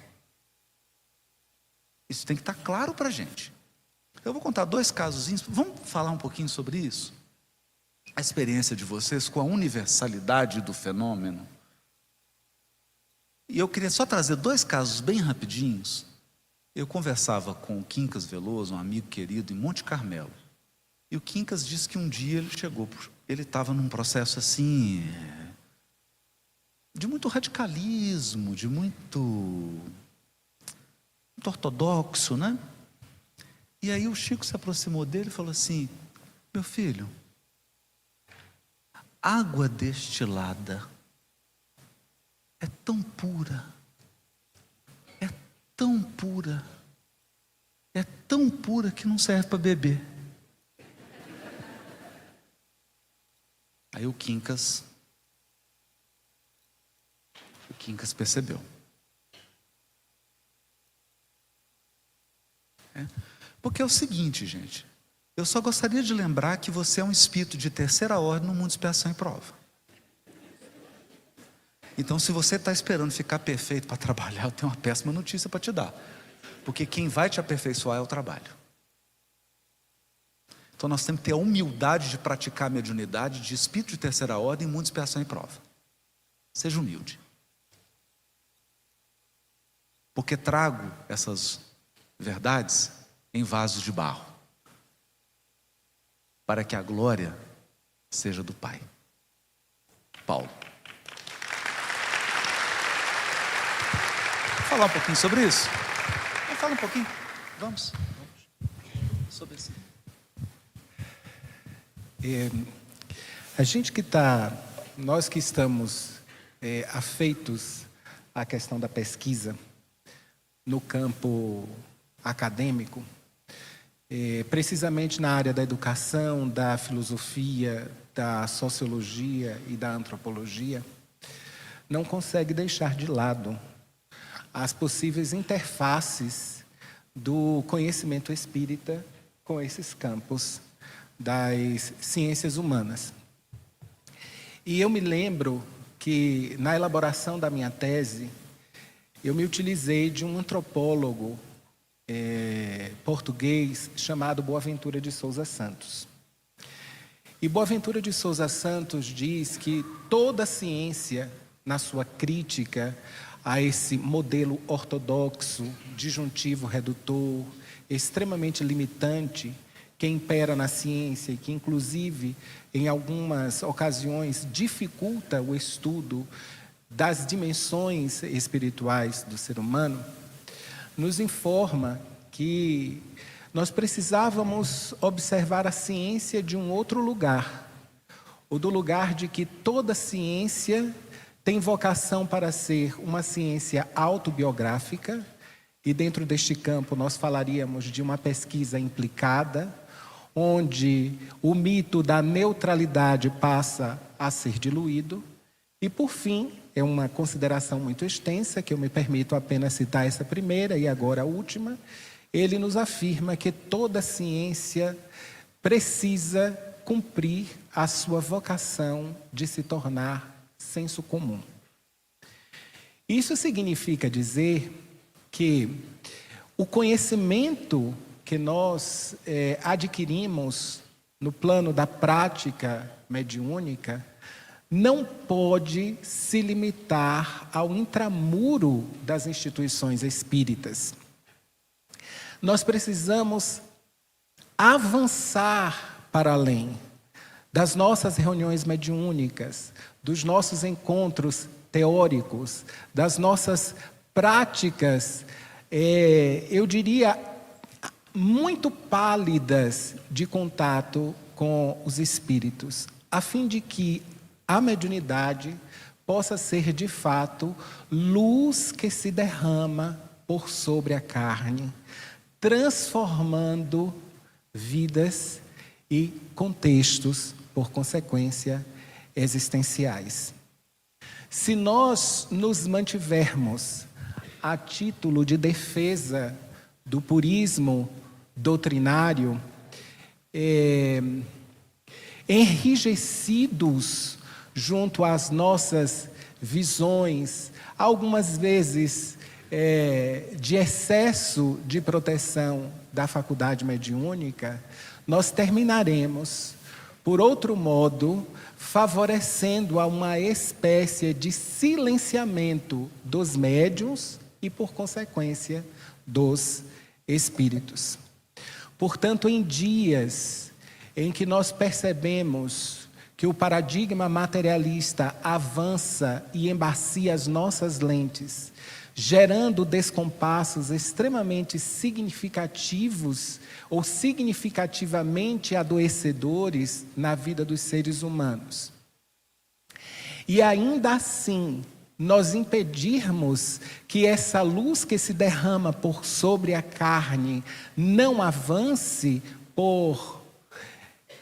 Isso tem que estar claro para a gente. Eu vou contar 2 casos. Vamos falar um pouquinho sobre isso? A experiência de vocês com a universalidade do fenômeno. E eu queria só trazer 2 casos bem rapidinhos. Eu conversava com o Quincas Veloso, um amigo querido, em Monte Carmelo. E o Quincas disse que um dia ele chegou, ele estava num processo assim, de muito radicalismo, de muito ortodoxo, né? E aí o Chico se aproximou dele e falou assim: meu filho, água destilada é tão pura, é tão pura, é tão pura que não serve para beber. Aí o Quincas percebeu. Porque é o seguinte, gente, eu só gostaria de lembrar que você é um espírito de 3ª ordem no mundo de expiação e prova. Então, se você está esperando ficar perfeito para trabalhar, eu tenho uma péssima notícia para te dar. Porque quem vai te aperfeiçoar é o trabalho. Então, nós temos que ter a humildade de praticar a mediunidade de espírito de 3ª ordem em mundo de expiação e prova. Seja humilde. Porque trago essas verdades em vasos de barro, para que a glória seja do Pai. Paulo. Vamos falar um pouquinho sobre isso? Vamos falar um pouquinho? Vamos. Sobre isso. Nós que estamos afeitos à questão da pesquisa no campo acadêmico, precisamente na área da educação, da filosofia, da sociologia e da antropologia, não consegue deixar de lado as possíveis interfaces do conhecimento espírita com esses campos das ciências humanas. E eu me lembro que, na elaboração da minha tese, eu me utilizei de um antropólogo português chamado Boaventura de Souza Santos. E Boaventura de Souza Santos diz que toda ciência, na sua crítica a esse modelo ortodoxo, disjuntivo, redutor, extremamente limitante, que impera na ciência e que, inclusive, em algumas ocasiões, dificulta o estudo das dimensões espirituais do ser humano, nos informa que nós precisávamos observar a ciência de um outro lugar, ou do lugar de que toda ciência tem vocação para ser uma ciência autobiográfica, e dentro deste campo nós falaríamos de uma pesquisa implicada, onde o mito da neutralidade passa a ser diluído, e por fim, é uma consideração muito extensa, que eu me permito apenas citar essa primeira e agora a última, ele nos afirma que toda ciência precisa cumprir a sua vocação de se tornar senso comum. Isso significa dizer que o conhecimento que nós adquirimos no plano da prática mediúnica não pode se limitar ao intramuro das instituições espíritas. Nós precisamos avançar para além das nossas reuniões mediúnicas, dos nossos encontros teóricos, das nossas práticas, eu diria, muito pálidas de contato com os espíritos, a fim de que a mediunidade possa ser, de fato, luz que se derrama por sobre a carne, transformando vidas e contextos, por consequência, existenciais. Se nós nos mantivermos a título de defesa do purismo doutrinário, enrijecidos junto às nossas visões, algumas vezes de excesso de proteção da faculdade mediúnica, nós terminaremos, por outro modo, favorecendo a uma espécie de silenciamento dos médiuns e, por consequência, dos espíritos. Portanto, em dias em que nós percebemos que o paradigma materialista avança e embacia as nossas lentes, gerando descompassos extremamente significativos ou significativamente adoecedores na vida dos seres humanos. E ainda assim, nós impedirmos que essa luz que se derrama por sobre a carne não avance por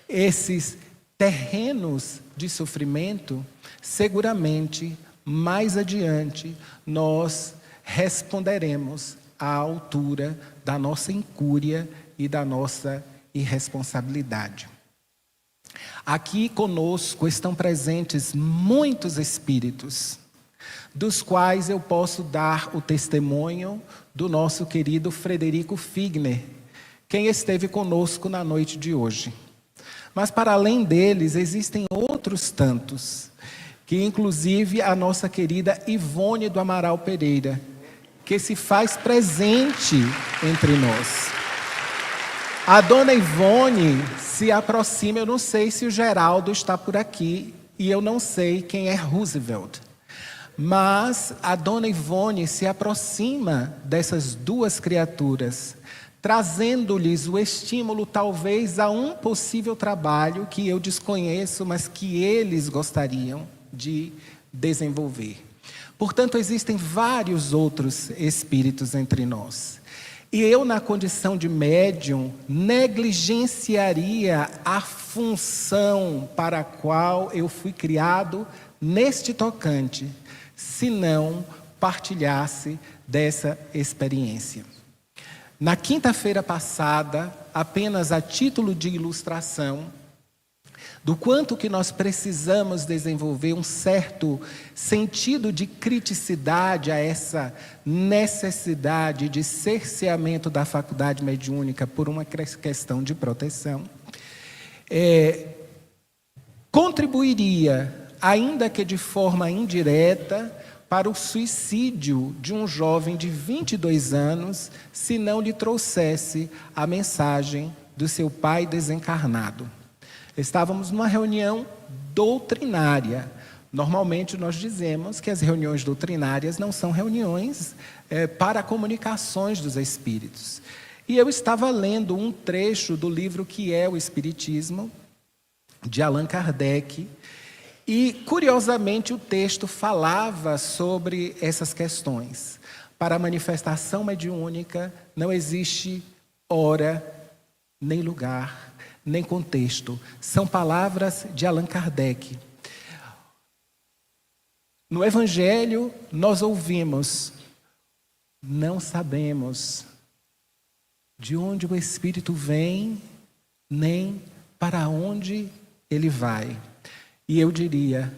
esses terrenos de sofrimento, seguramente, mais adiante, nós responderemos à altura da nossa incúria e da nossa irresponsabilidade. Aqui conosco estão presentes muitos espíritos, dos quais eu posso dar o testemunho do nosso querido Frederico Figner, quem esteve conosco na noite de hoje. Mas para além deles, existem outros tantos, que inclusive a nossa querida Ivone do Amaral Pereira, que se faz presente entre nós. A dona Ivone se aproxima, eu não sei se o Geraldo está por aqui, e eu não sei quem é Roosevelt. Mas a dona Ivone se aproxima dessas duas criaturas, trazendo-lhes o estímulo talvez a um possível trabalho que eu desconheço, mas que eles gostariam de desenvolver. Portanto, existem vários outros espíritos entre nós. E eu, na condição de médium, negligenciaria a função para a qual eu fui criado neste tocante, se não partilhasse dessa experiência. Na quinta-feira passada, apenas a título de ilustração, do quanto que nós precisamos desenvolver um certo sentido de criticidade a essa necessidade de cerceamento da faculdade mediúnica por uma questão de proteção, contribuiria, ainda que de forma indireta, para o suicídio de um jovem de 22 anos, se não lhe trouxesse a mensagem do seu pai desencarnado. Estávamos numa reunião doutrinária. Normalmente nós dizemos que as reuniões doutrinárias não são reuniões para comunicações dos espíritos. E eu estava lendo um trecho do livro Que é o Espiritismo, de Allan Kardec, e curiosamente o texto falava sobre essas questões. Para a manifestação mediúnica não existe hora, nem lugar, nem contexto. São palavras de Allan Kardec. No Evangelho, nós ouvimos, não sabemos de onde o Espírito vem, nem para onde ele vai. E eu diria,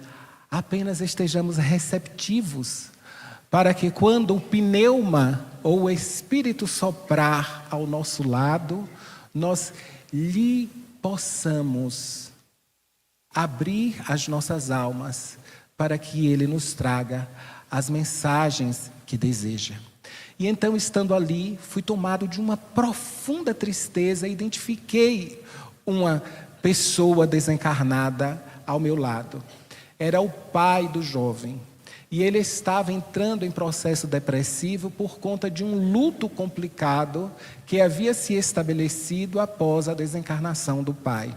apenas estejamos receptivos para que quando o pneuma ou o Espírito soprar ao nosso lado, nós lhe possamos abrir as nossas almas para que ele nos traga as mensagens que deseja. E então, estando ali, fui tomado de uma profunda tristeza, identifiquei uma pessoa desencarnada ao meu lado. Era o pai do jovem. E ele estava entrando em processo depressivo por conta de um luto complicado que havia se estabelecido após a desencarnação do pai.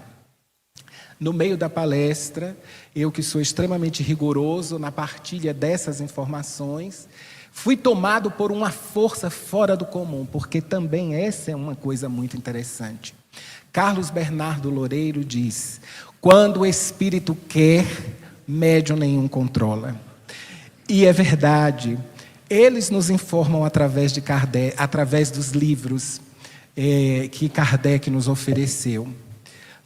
No meio da palestra, eu que sou extremamente rigoroso na partilha dessas informações, fui tomado por uma força fora do comum, porque também essa é uma coisa muito interessante. Carlos Bernardo Loureiro diz: quando o espírito quer, médium nenhum controla. E é verdade. Eles nos informam através de Kardec, através dos livros que Kardec nos ofereceu.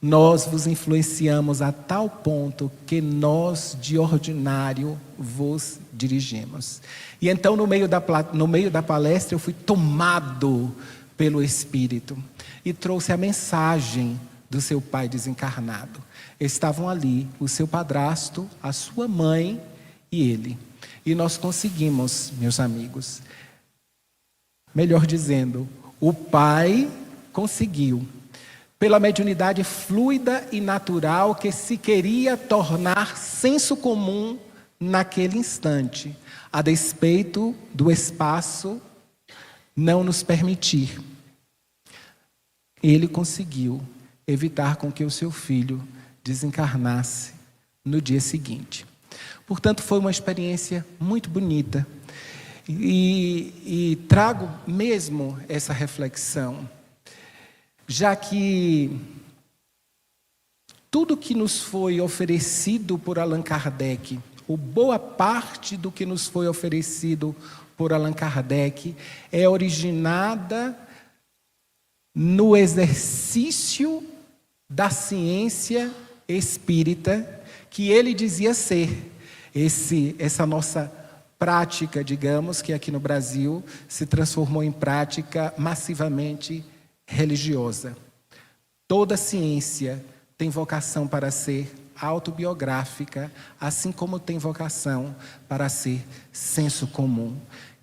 Nós vos influenciamos a tal ponto que nós, de ordinário, vos dirigimos. E então, no meio da palestra, eu fui tomado pelo Espírito e trouxe a mensagem do seu pai desencarnado. Estavam ali o seu padrasto, a sua mãe e ele. E nós conseguimos, meus amigos, melhor dizendo, o pai conseguiu, pela mediunidade fluida e natural que se queria tornar senso comum naquele instante, a despeito do espaço não nos permitir. Ele conseguiu evitar com que o seu filho desencarnasse no dia seguinte. Portanto, foi uma experiência muito bonita. E trago mesmo essa reflexão, já que tudo que nos foi oferecido por Allan Kardec, ou boa parte do que nos foi oferecido por Allan Kardec, é originada no exercício da ciência espírita que ele dizia ser. Essa nossa prática, digamos, que aqui no Brasil se transformou em prática massivamente religiosa. Toda ciência tem vocação para ser autobiográfica, assim como tem vocação para ser senso comum.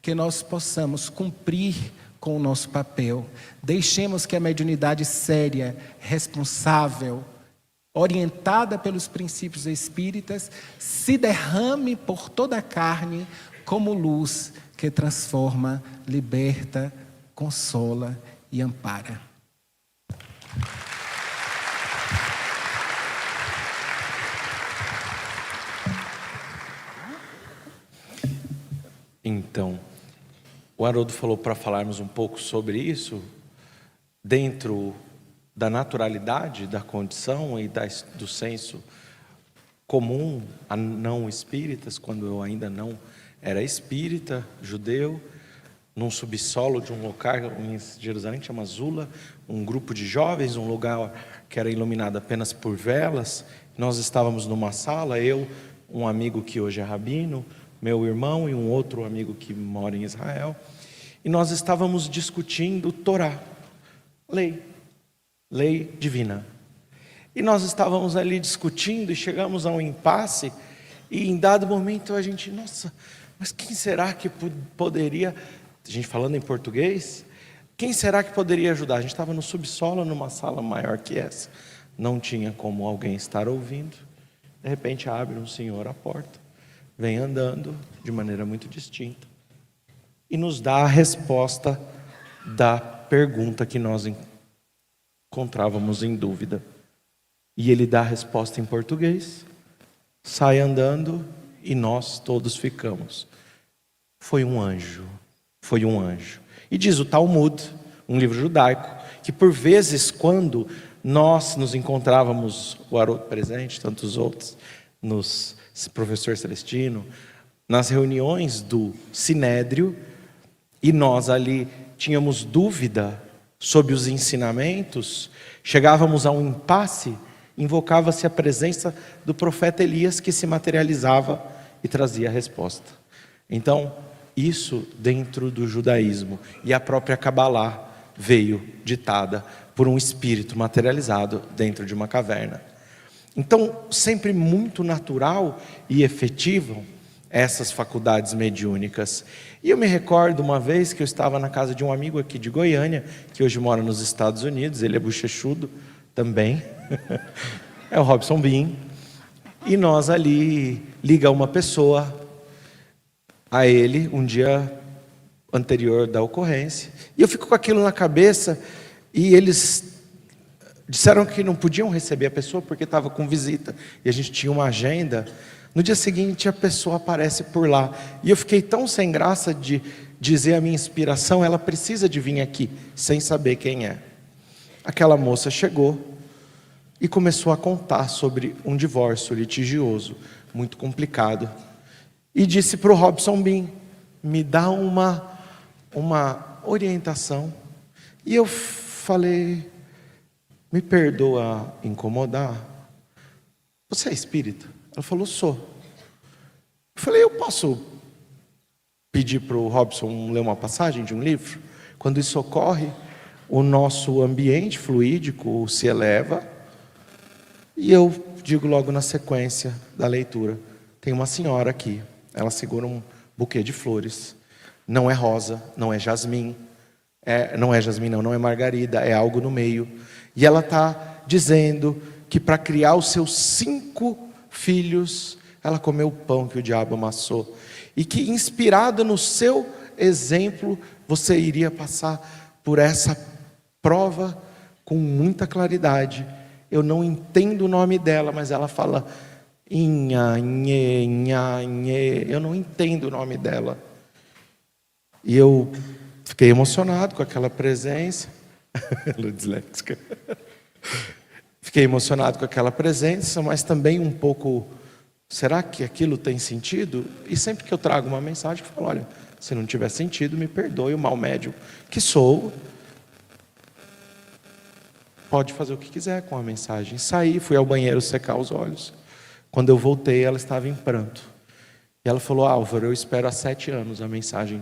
Que nós possamos cumprir com o nosso papel. Deixemos que a mediunidade séria, responsável, orientada pelos princípios espíritas, se derrame por toda a carne como luz que transforma, liberta, consola e ampara. Então, o Haroldo falou para falarmos um pouco sobre isso, dentro da naturalidade da condição e do senso comum a não espíritas, quando eu ainda não era espírita, judeu, num subsolo de um local em Jerusalém que chama Zula, um grupo de jovens, um lugar que era iluminado apenas por velas. Nós estávamos numa sala, eu, um amigo que hoje é rabino, meu irmão e um outro amigo que mora em Israel, e nós estávamos discutindo Torá, lei divina. E nós estávamos ali discutindo e chegamos a um impasse, e em dado momento a gente, nossa, mas quem será que poderia, a gente falando em português, quem será que poderia ajudar? A gente estava no subsolo, numa sala maior que essa, não tinha como alguém estar ouvindo. De repente abre um senhor a porta, vem andando de maneira muito distinta e nos dá a resposta da pergunta que nós encontrávamos em dúvida. E ele dá a resposta em português, sai andando e nós todos ficamos. Foi um anjo. E diz o Talmud, um livro judaico, que por vezes quando nós nos encontrávamos, o Haroldo presente, tantos outros, professor Celestino, nas reuniões do Sinédrio, e nós ali tínhamos dúvida sobre os ensinamentos, chegávamos a um impasse, invocava-se a presença do profeta Elias, que se materializava e trazia a resposta. Então, isso dentro do judaísmo, e a própria Cabalá veio ditada por um espírito materializado dentro de uma caverna. Então, sempre muito natural e efetivo essas faculdades mediúnicas. E eu me recordo uma vez que eu estava na casa de um amigo aqui de Goiânia, que hoje mora nos Estados Unidos, ele é bochechudo também, é o Robson Bin, e nós ali, liga uma pessoa a ele, um dia anterior da ocorrência, e eu fico com aquilo na cabeça, e eles disseram que não podiam receber a pessoa porque estava com visita, e a gente tinha uma agenda. No dia seguinte a pessoa aparece por lá, e eu fiquei tão sem graça de dizer a minha inspiração, ela precisa de vir aqui, sem saber quem é. Aquela moça chegou e começou a contar sobre um divórcio litigioso, muito complicado, e disse para o Robson Bin, me dá uma orientação. E eu falei, me perdoa incomodar. Você é espírita? Ela falou, sou. Eu falei, eu posso pedir para o Robson ler uma passagem de um livro? Quando isso ocorre, o nosso ambiente fluídico se eleva e eu digo logo na sequência da leitura, tem uma senhora aqui, ela segura um buquê de flores, não é rosa, não é jasmim, não é margarida, é algo no meio, e ela está dizendo que para criar os seus 5 filhos, ela comeu o pão que o diabo amassou, e que inspirada no seu exemplo, você iria passar por essa prova com muita claridade. Eu não entendo o nome dela, mas ela fala inha, nhê, nha, nhê. Eu não entendo o nome dela. E eu fiquei emocionado com aquela presença. Ela é disléxica. Fiquei emocionado com aquela presença, mas também um pouco, será que aquilo tem sentido? E sempre que eu trago uma mensagem, eu falo, olha, se não tiver sentido, me perdoe, o mau médium que sou, pode fazer o que quiser com a mensagem. Saí, fui ao banheiro secar os olhos. Quando eu voltei, ela estava em pranto. E ela falou, Álvaro, eu espero há 7 anos a mensagem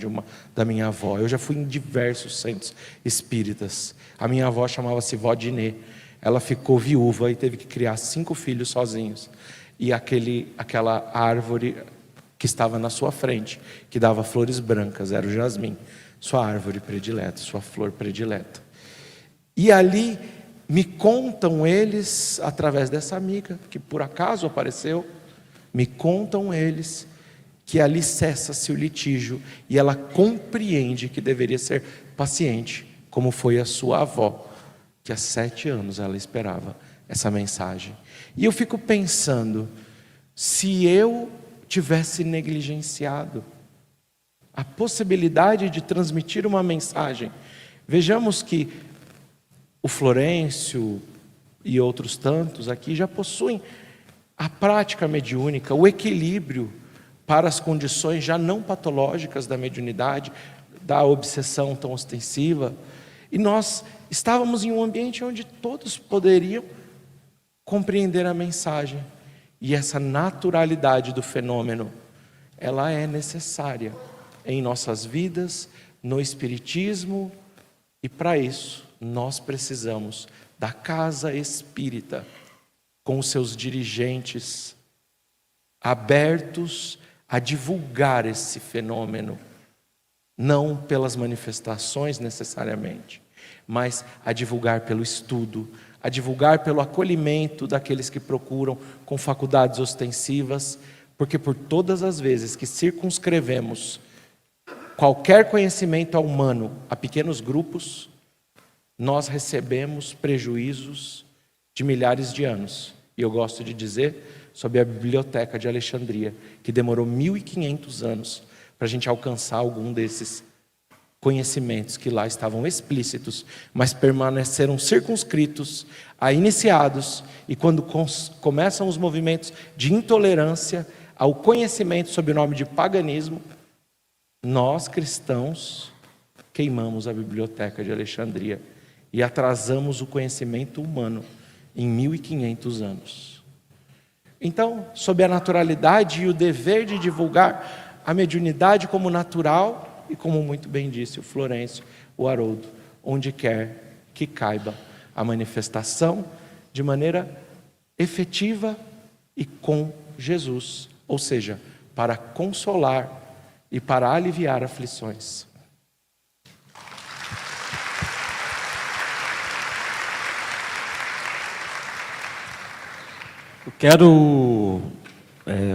da minha avó. Eu já fui em diversos centros espíritas. A minha avó chamava-se Vó Dinê. Ela ficou viúva e teve que criar 5 filhos sozinhos. E aquela árvore que estava na sua frente, que dava flores brancas, era o jasmim. Sua árvore predileta, sua flor predileta. E ali me contam eles, através dessa amiga, que por acaso apareceu, me contam eles que ali cessa-se o litígio e ela compreende que deveria ser paciente, como foi a sua avó, que há 7 anos ela esperava essa mensagem. E eu fico pensando, se eu tivesse negligenciado a possibilidade de transmitir uma mensagem, vejamos que o Florencio e outros tantos aqui já possuem a prática mediúnica, o equilíbrio para as condições já não patológicas da mediunidade, da obsessão tão ostensiva. E nós estávamos em um ambiente onde todos poderiam compreender a mensagem. E essa naturalidade do fenômeno, ela é necessária em nossas vidas, no espiritismo, e para isso nós precisamos da casa espírita, com os seus dirigentes abertos a divulgar esse fenômeno, não pelas manifestações necessariamente, mas a divulgar pelo estudo, a divulgar pelo acolhimento daqueles que procuram com faculdades ostensivas, porque por todas as vezes que circunscrevemos qualquer conhecimento humano a pequenos grupos, nós recebemos prejuízos de milhares de anos. E eu gosto de dizer sobre a Biblioteca de Alexandria, que demorou 1500 anos para a gente alcançar algum desses conhecimentos que lá estavam explícitos, mas permaneceram circunscritos a iniciados, e quando começam os movimentos de intolerância ao conhecimento sob o nome de paganismo, nós cristãos queimamos a Biblioteca de Alexandria e atrasamos o conhecimento humano em 1500 anos. Então, sob a naturalidade e o dever de divulgar a mediunidade como natural, e como muito bem disse o Florencio, o Haroldo, onde quer que caiba a manifestação de maneira efetiva e com Jesus, ou seja, para consolar e para aliviar aflições. Eu quero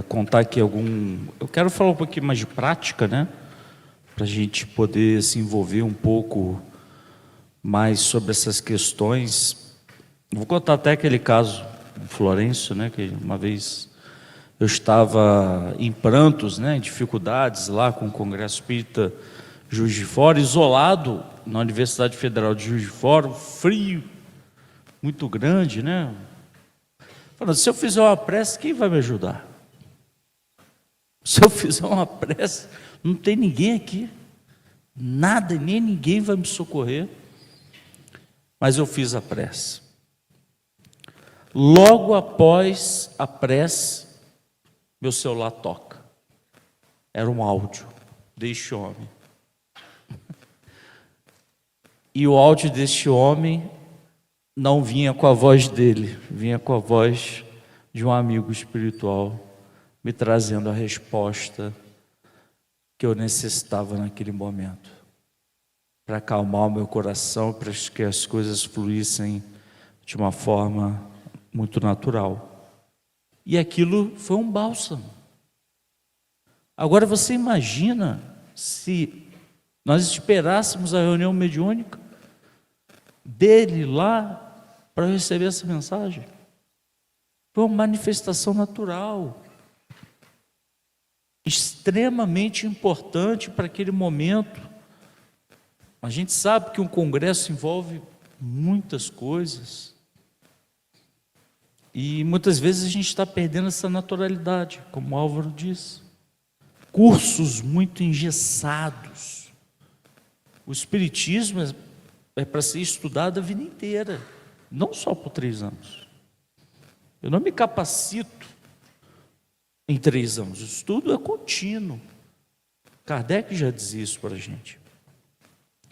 contar aqui eu quero falar um pouquinho mais de prática, né? Para a gente poder se envolver um pouco mais sobre essas questões. Vou contar até aquele caso do Florencio, né? Que uma vez eu estava em prantos, né? Em dificuldades lá com o Congresso Espírita Juiz de Fora, isolado na Universidade Federal de Juiz de Fora, frio muito grande, né? Falando, se eu fizer uma prece, quem vai me ajudar? Se eu fizer uma prece, não tem ninguém aqui. Nada, nem ninguém vai me socorrer. Mas eu fiz a prece. Logo após a prece, meu celular toca. Era um áudio deste homem. E o áudio deste homem não vinha com a voz dele, vinha com a voz de um amigo espiritual, me trazendo a resposta que eu necessitava naquele momento, para acalmar o meu coração, para que as coisas fluíssem de uma forma muito natural. E aquilo foi um bálsamo. Agora você imagina se nós esperássemos a reunião mediúnica dele lá para receber essa mensagem. Foi uma manifestação natural, extremamente importante para aquele momento. A gente sabe que um congresso envolve muitas coisas e muitas vezes a gente está perdendo essa naturalidade, como o Álvaro disse. Cursos muito engessados. O Espiritismo é para ser estudado a vida inteira, não só por 3 anos. Eu não me capacito em 3 anos, o estudo é contínuo. Kardec já dizia isso para a gente.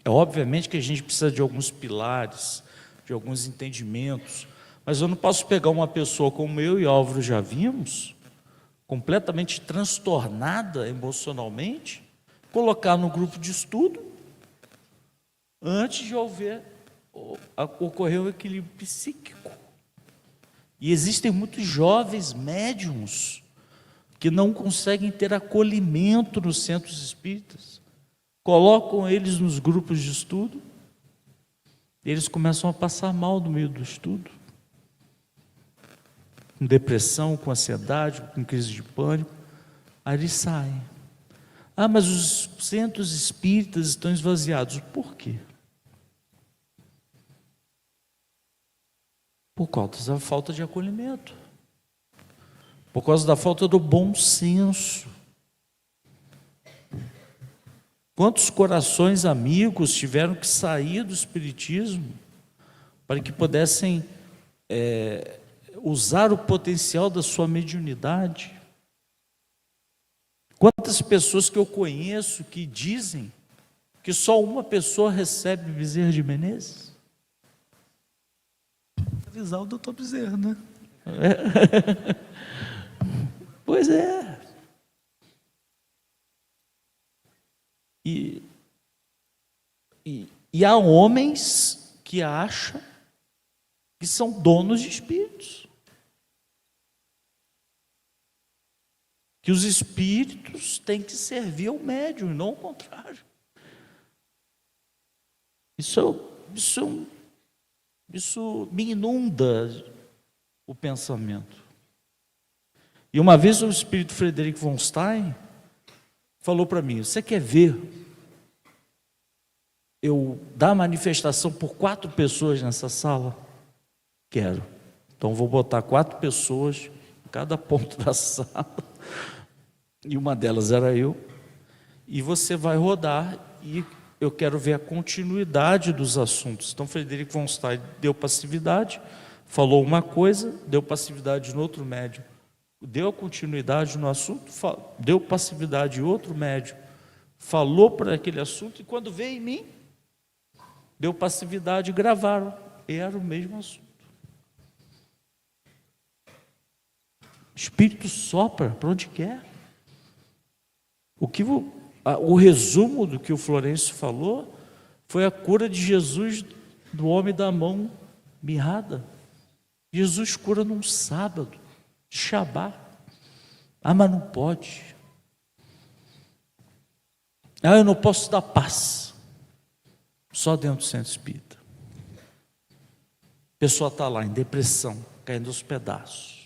É obviamente que a gente precisa de alguns pilares, de alguns entendimentos, mas eu não posso pegar uma pessoa como eu e Álvaro já vimos, completamente transtornada emocionalmente, colocar no grupo de estudo, antes de ocorrer o equilíbrio psíquico. E existem muitos jovens médiums que não conseguem ter acolhimento nos centros espíritas. Colocam eles nos grupos de estudo, e eles começam a passar mal no meio do estudo. Com depressão, com ansiedade, com crise de pânico. Aí eles saem. Ah, mas os centros espíritas estão esvaziados. Por quê? Por causa da falta de acolhimento. Por causa da falta do bom senso. Quantos corações amigos tiveram que sair do espiritismo para que pudessem usar o potencial da sua mediunidade? Quantas pessoas que eu conheço que dizem que só uma pessoa recebe Bezerra de Menezes? Avisar o doutor Bezerra, né? Pois é. E há homens que acham que são donos de espíritos. Que os espíritos têm que servir ao médium, e não ao contrário. Isso me inunda o pensamento. E uma vez o espírito Frederico von Stein falou para mim: você quer ver eu dar manifestação por 4 pessoas nessa sala? Quero. Então vou botar 4 pessoas em cada ponto da sala, e uma delas era eu, e você vai rodar, e eu quero ver a continuidade dos assuntos. Então Frederico von Stein deu passividade, falou uma coisa, deu passividade no outro médium, deu continuidade no assunto, deu passividade em outro médium, falou para aquele assunto, e quando veio em mim, deu passividade e gravaram. Era o mesmo assunto. O Espírito sopra para onde quer. O resumo do que o Florencio falou foi a cura de Jesus do homem da mão mirrada. Jesus cura num sábado, de Shabá. Ah, mas não pode. Ah, eu não posso dar paz. Só dentro do centro espírita. A pessoa está lá em depressão, caindo aos pedaços.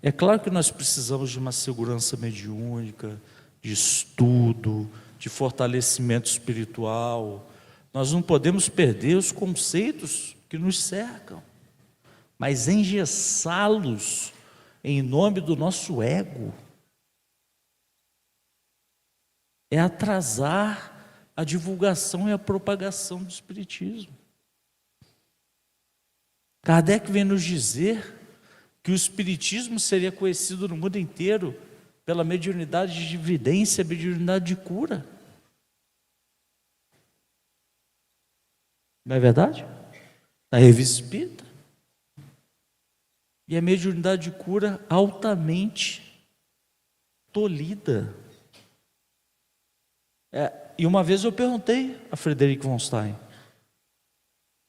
É claro que nós precisamos de uma segurança mediúnica, de estudo, de fortalecimento espiritual. Nós não podemos perder os conceitos que nos cercam, mas engessá-los em nome do nosso ego é atrasar a divulgação e a propagação do espiritismo. Kardec vem nos dizer que o Espiritismo seria conhecido no mundo inteiro pela mediunidade de evidência, mediunidade de cura. Não é verdade? Na Revista Espírita. E a mediunidade de cura altamente tolhida. E uma vez eu perguntei a Frederic von Stein,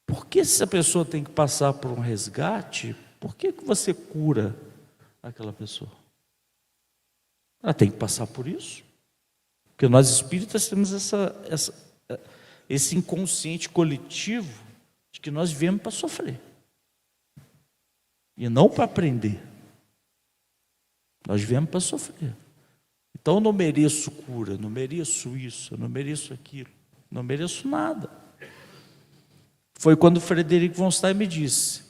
por que se a pessoa tem que passar por um resgate, por que você cura aquela pessoa? Ela tem que passar por isso. Porque nós espíritas temos esse inconsciente coletivo de que nós viemos para sofrer. E não para aprender. Nós viemos para sofrer. Então eu não mereço cura, não mereço isso, eu não mereço aquilo, não mereço nada. Foi quando Frederic von Stein me disse: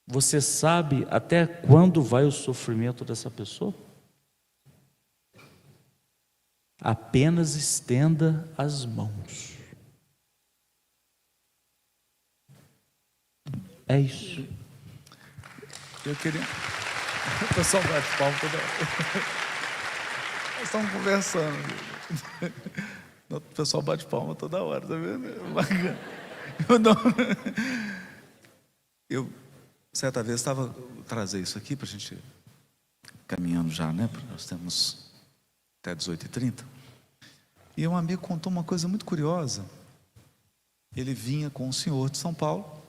você sabe até quando vai o sofrimento dessa pessoa? Apenas estenda as mãos. É isso. Eu queria... O pessoal bate palma toda hora. Nós estamos conversando. O pessoal bate palma toda hora, tá vendo? Bacana. Eu certa vez estava trazer isso aqui para a gente caminhando já, né? Nós temos até 18h30. E um amigo contou uma coisa muito curiosa. Ele vinha com um senhor de São Paulo.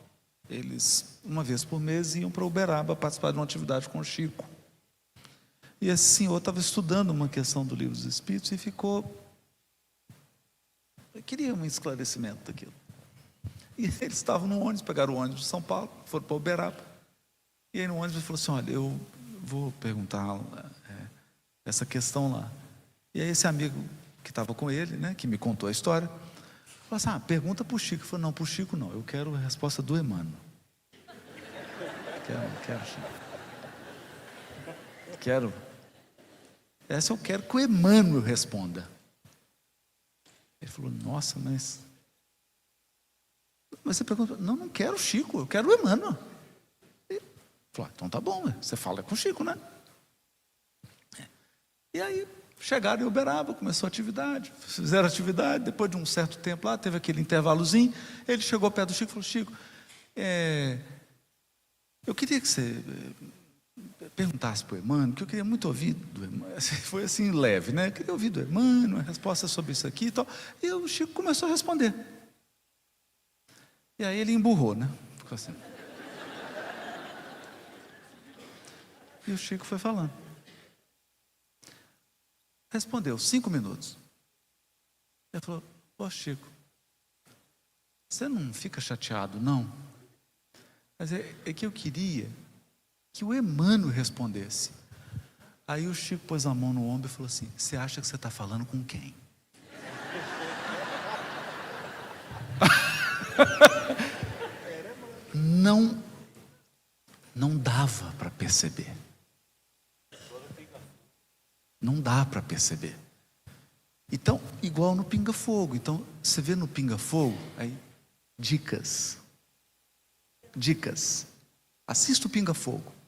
Eles, uma vez por mês, iam para Uberaba participar de uma atividade com o Chico. E esse senhor estava estudando uma questão do Livro dos Espíritos e ficou... Eu queria um esclarecimento daquilo. E eles estavam no ônibus, pegaram o ônibus de São Paulo, foram para Uberaba. E aí no ônibus ele falou assim: olha, eu vou perguntar essa questão lá. E aí esse amigo que estava com ele, né, que me contou a história, falou assim: pergunta para o Chico. Eu falei: não, para o Chico não, eu quero a resposta do Emmanuel. Quero, Chico. Quero. Essa eu quero que o Emmanuel responda. Ele falou: nossa, mas você pergunta? Não quero o Chico, eu quero o Emmanuel. Ele falou: então tá bom, você fala com o Chico, né? E aí chegaram em Uberaba, começou a atividade, fizeram atividade, depois de um certo tempo lá, teve aquele intervalozinho, ele chegou perto do Chico e falou: Chico, eu queria que você perguntasse para o Emmanuel, que eu queria muito ouvir do Emmanuel. Foi assim leve, né? Eu queria ouvir do Emmanuel, a resposta sobre isso aqui e tal. E o Chico começou a responder. E aí ele emburrou, né? Ficou assim. E o Chico foi falando. Respondeu 5 minutos. Ele falou: ô Chico, você não fica chateado, não? Mas é que eu queria que o Emmanuel respondesse. Aí o Chico pôs a mão no ombro e falou assim: você acha que você está falando com quem? Não dava para perceber. Não dá para perceber. Então, igual no pinga-fogo. Então, você vê no pinga-fogo, aí, dicas. Assista o pinga-fogo.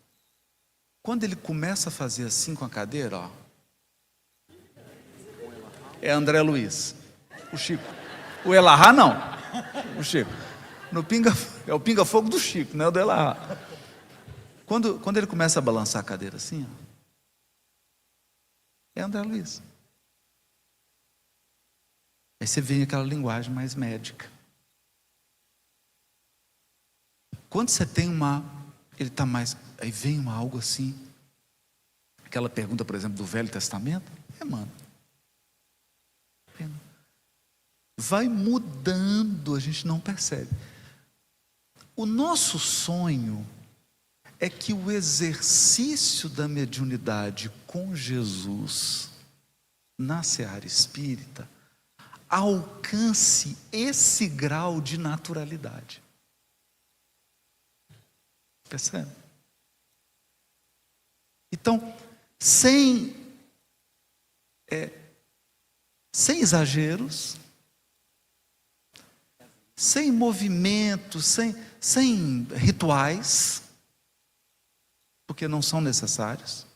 Quando ele começa a fazer assim com a cadeira, ó, é André Luiz, o Chico. O Elahá não, o Chico. É o pinga-fogo do Chico, não é o do Elahá. Quando ele começa a balançar a cadeira assim, ó, é André Luiz. Aí você vê aquela linguagem mais médica. Quando você tem ele está mais, aí vem algo assim, aquela pergunta, por exemplo, do Velho Testamento, mano, vai mudando, a gente não percebe. O nosso sonho é que o exercício da mediunidade com Jesus na seara espírita alcance esse grau de naturalidade. Percebe? Então, sem exageros, sem movimento, sem rituais, porque não são necessários.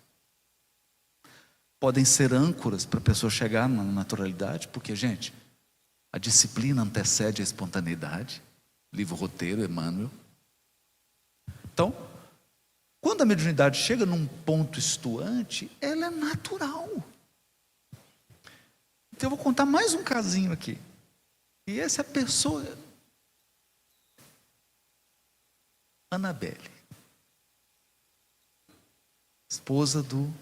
Podem ser âncoras para a pessoa chegar na naturalidade, porque, gente, a disciplina antecede a espontaneidade. Livro roteiro, Emmanuel. Então, quando a mediunidade chega num ponto estuante, ela é natural. Então eu vou contar mais um casinho aqui. E essa é a pessoa, Anabelle, esposa do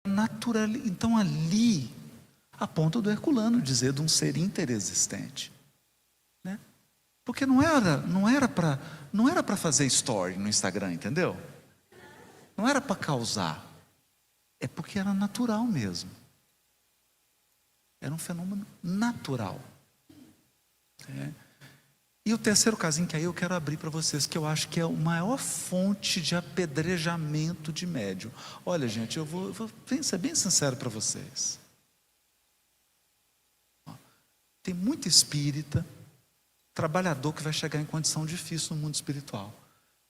natural. Então ali, a ponta do Herculano dizer de um ser interexistente, né? Porque não era para fazer story no Instagram, entendeu? Não era para causar, é porque era natural mesmo. Era um fenômeno natural. E o terceiro casinho que aí eu quero abrir para vocês, que eu acho que é a maior fonte de apedrejamento de médium. Olha, gente, eu vou ser bem sincero para vocês. Tem muito espírita, trabalhador que vai chegar em condição difícil no mundo espiritual.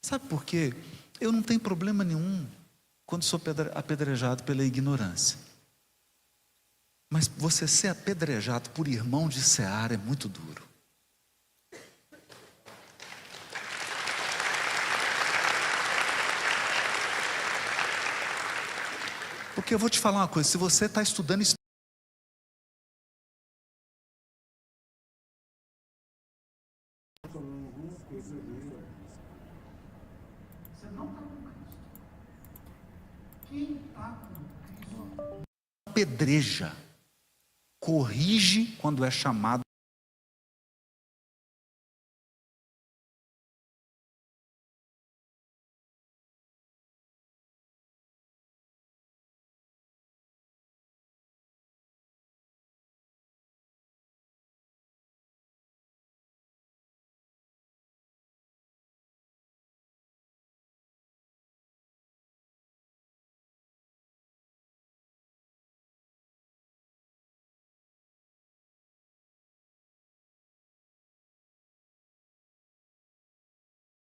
Sabe por quê? Eu não tenho problema nenhum quando sou apedrejado pela ignorância. Mas você ser apedrejado por irmão de seara é muito duro. Porque eu vou te falar uma coisa, se você está estudando você não está com Cristo. Quem está com Cristo apedreja, corrige quando é chamado.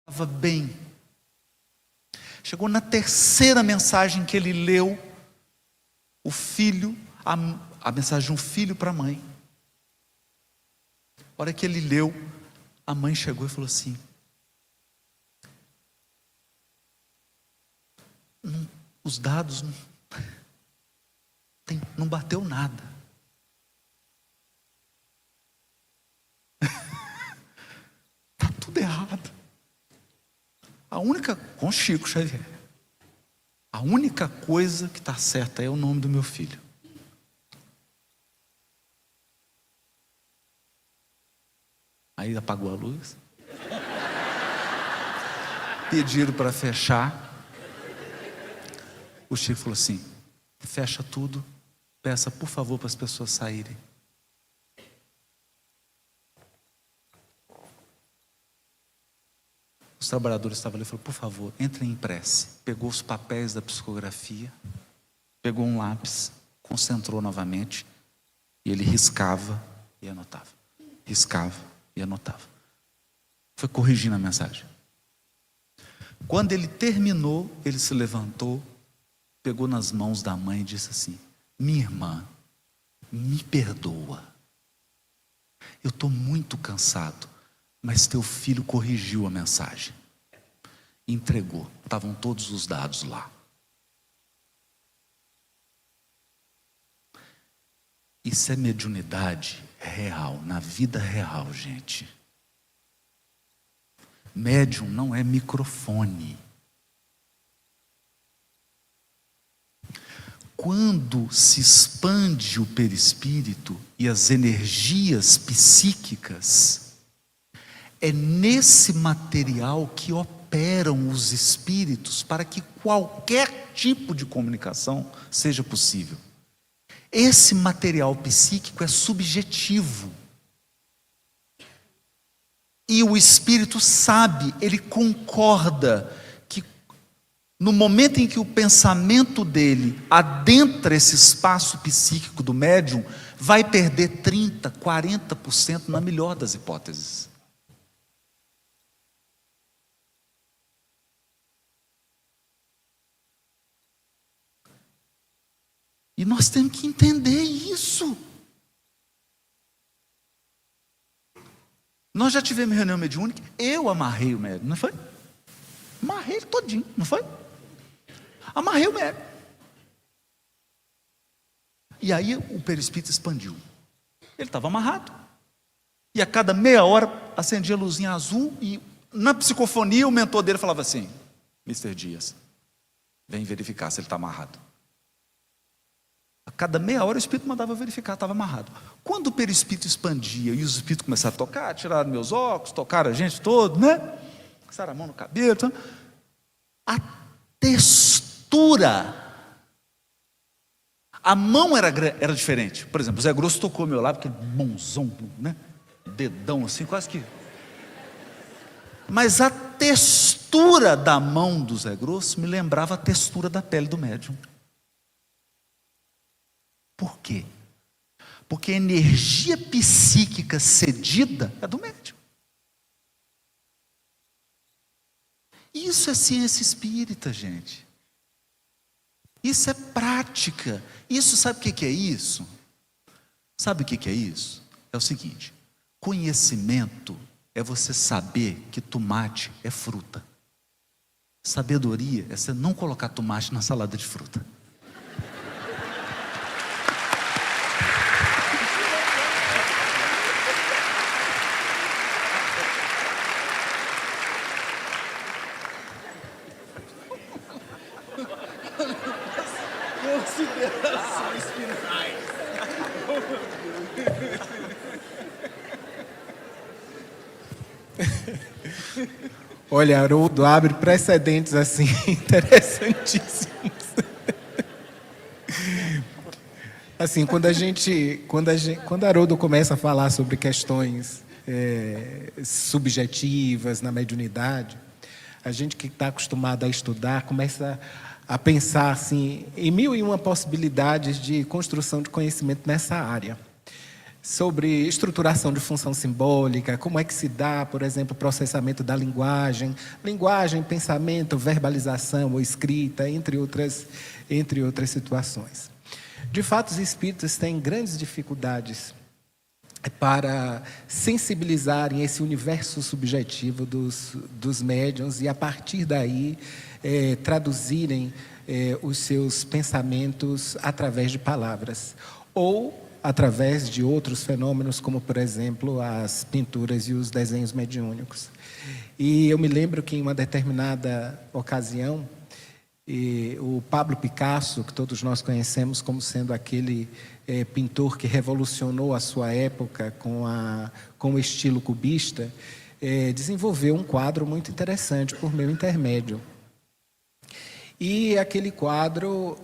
Estava bem. Chegou na terceira mensagem que ele leu, o filho, a mensagem de um filho para a mãe. A hora que ele leu, a mãe chegou e falou assim: os dados não bateu nada. Está tudo errado. Com Chico Xavier, a única coisa que está certa é o nome do meu filho. Aí apagou a luz. Pediram para fechar. O Chico falou assim: fecha tudo, peça por favor para as pessoas saírem. Os trabalhadores estavam ali e falaram: por favor, entrem em prece. Pegou os papéis da psicografia, pegou um lápis, concentrou novamente, e ele riscava e anotava. Riscava e anotava. Foi corrigindo a mensagem. Quando ele terminou, ele se levantou, pegou nas mãos da mãe e disse assim: minha irmã, me perdoa. Eu estou muito cansado, mas teu filho corrigiu a mensagem. Entregou, estavam todos os dados lá. Isso é mediunidade real, na vida real, gente. Médium não é microfone. Quando se expande o perispírito e as energias psíquicas, é nesse material que operam os espíritos para que qualquer tipo de comunicação seja possível. Esse material psíquico é subjetivo. E o espírito sabe, ele concorda que no momento em que o pensamento dele adentra esse espaço psíquico do médium, vai perder 30%, 40% na melhor das hipóteses. E nós temos que entender isso. Nós já tivemos reunião mediúnica, eu amarrei o médium, não foi? Amarrei ele todinho, não foi? Amarrei o médium. E aí o perispírito expandiu. Ele estava amarrado. E a cada meia hora acendia a luzinha azul e na psicofonia o mentor dele falava assim: Mr. Dias, vem verificar se ele está amarrado. A cada meia hora o espírito mandava verificar, estava amarrado. Quando o perispírito expandia e os espíritos começaram a tocar, tiraram meus óculos, tocaram a gente todo, né? Passaram a mão no cabelo. A textura, a mão era diferente. Por exemplo, o Zé Grosso tocou meu lábio, aquele mãozão, né? Dedão assim, quase que. Mas a textura da mão do Zé Grosso me lembrava a textura da pele do médium. Por quê? Porque a energia psíquica cedida é do médium. Isso é ciência espírita, gente. Isso é prática. Isso, sabe o que é isso? Sabe o que é isso? É o seguinte: conhecimento é você saber que tomate é fruta. Sabedoria é você não colocar tomate na salada de fruta. Olha, Haroldo abre precedentes assim interessantíssimos. Assim, quando Haroldo começa a falar sobre questões subjetivas na mediunidade, a gente que está acostumado a estudar começa a pensar assim em 1001 possibilidades de construção de conhecimento nessa área. Sobre estruturação de função simbólica, como é que se dá, por exemplo, o processamento da linguagem, pensamento, verbalização ou escrita, entre outras situações. De fato, os espíritos têm grandes dificuldades para sensibilizarem esse universo subjetivo dos médiuns e, a partir daí, traduzirem os seus pensamentos através de palavras. Ou através de outros fenômenos, como, por exemplo, as pinturas e os desenhos mediúnicos. E eu me lembro que, em uma determinada ocasião, o Pablo Picasso, que todos nós conhecemos como sendo aquele pintor que revolucionou a sua época com o estilo cubista, desenvolveu um quadro muito interessante por meu intermédio. E aquele quadro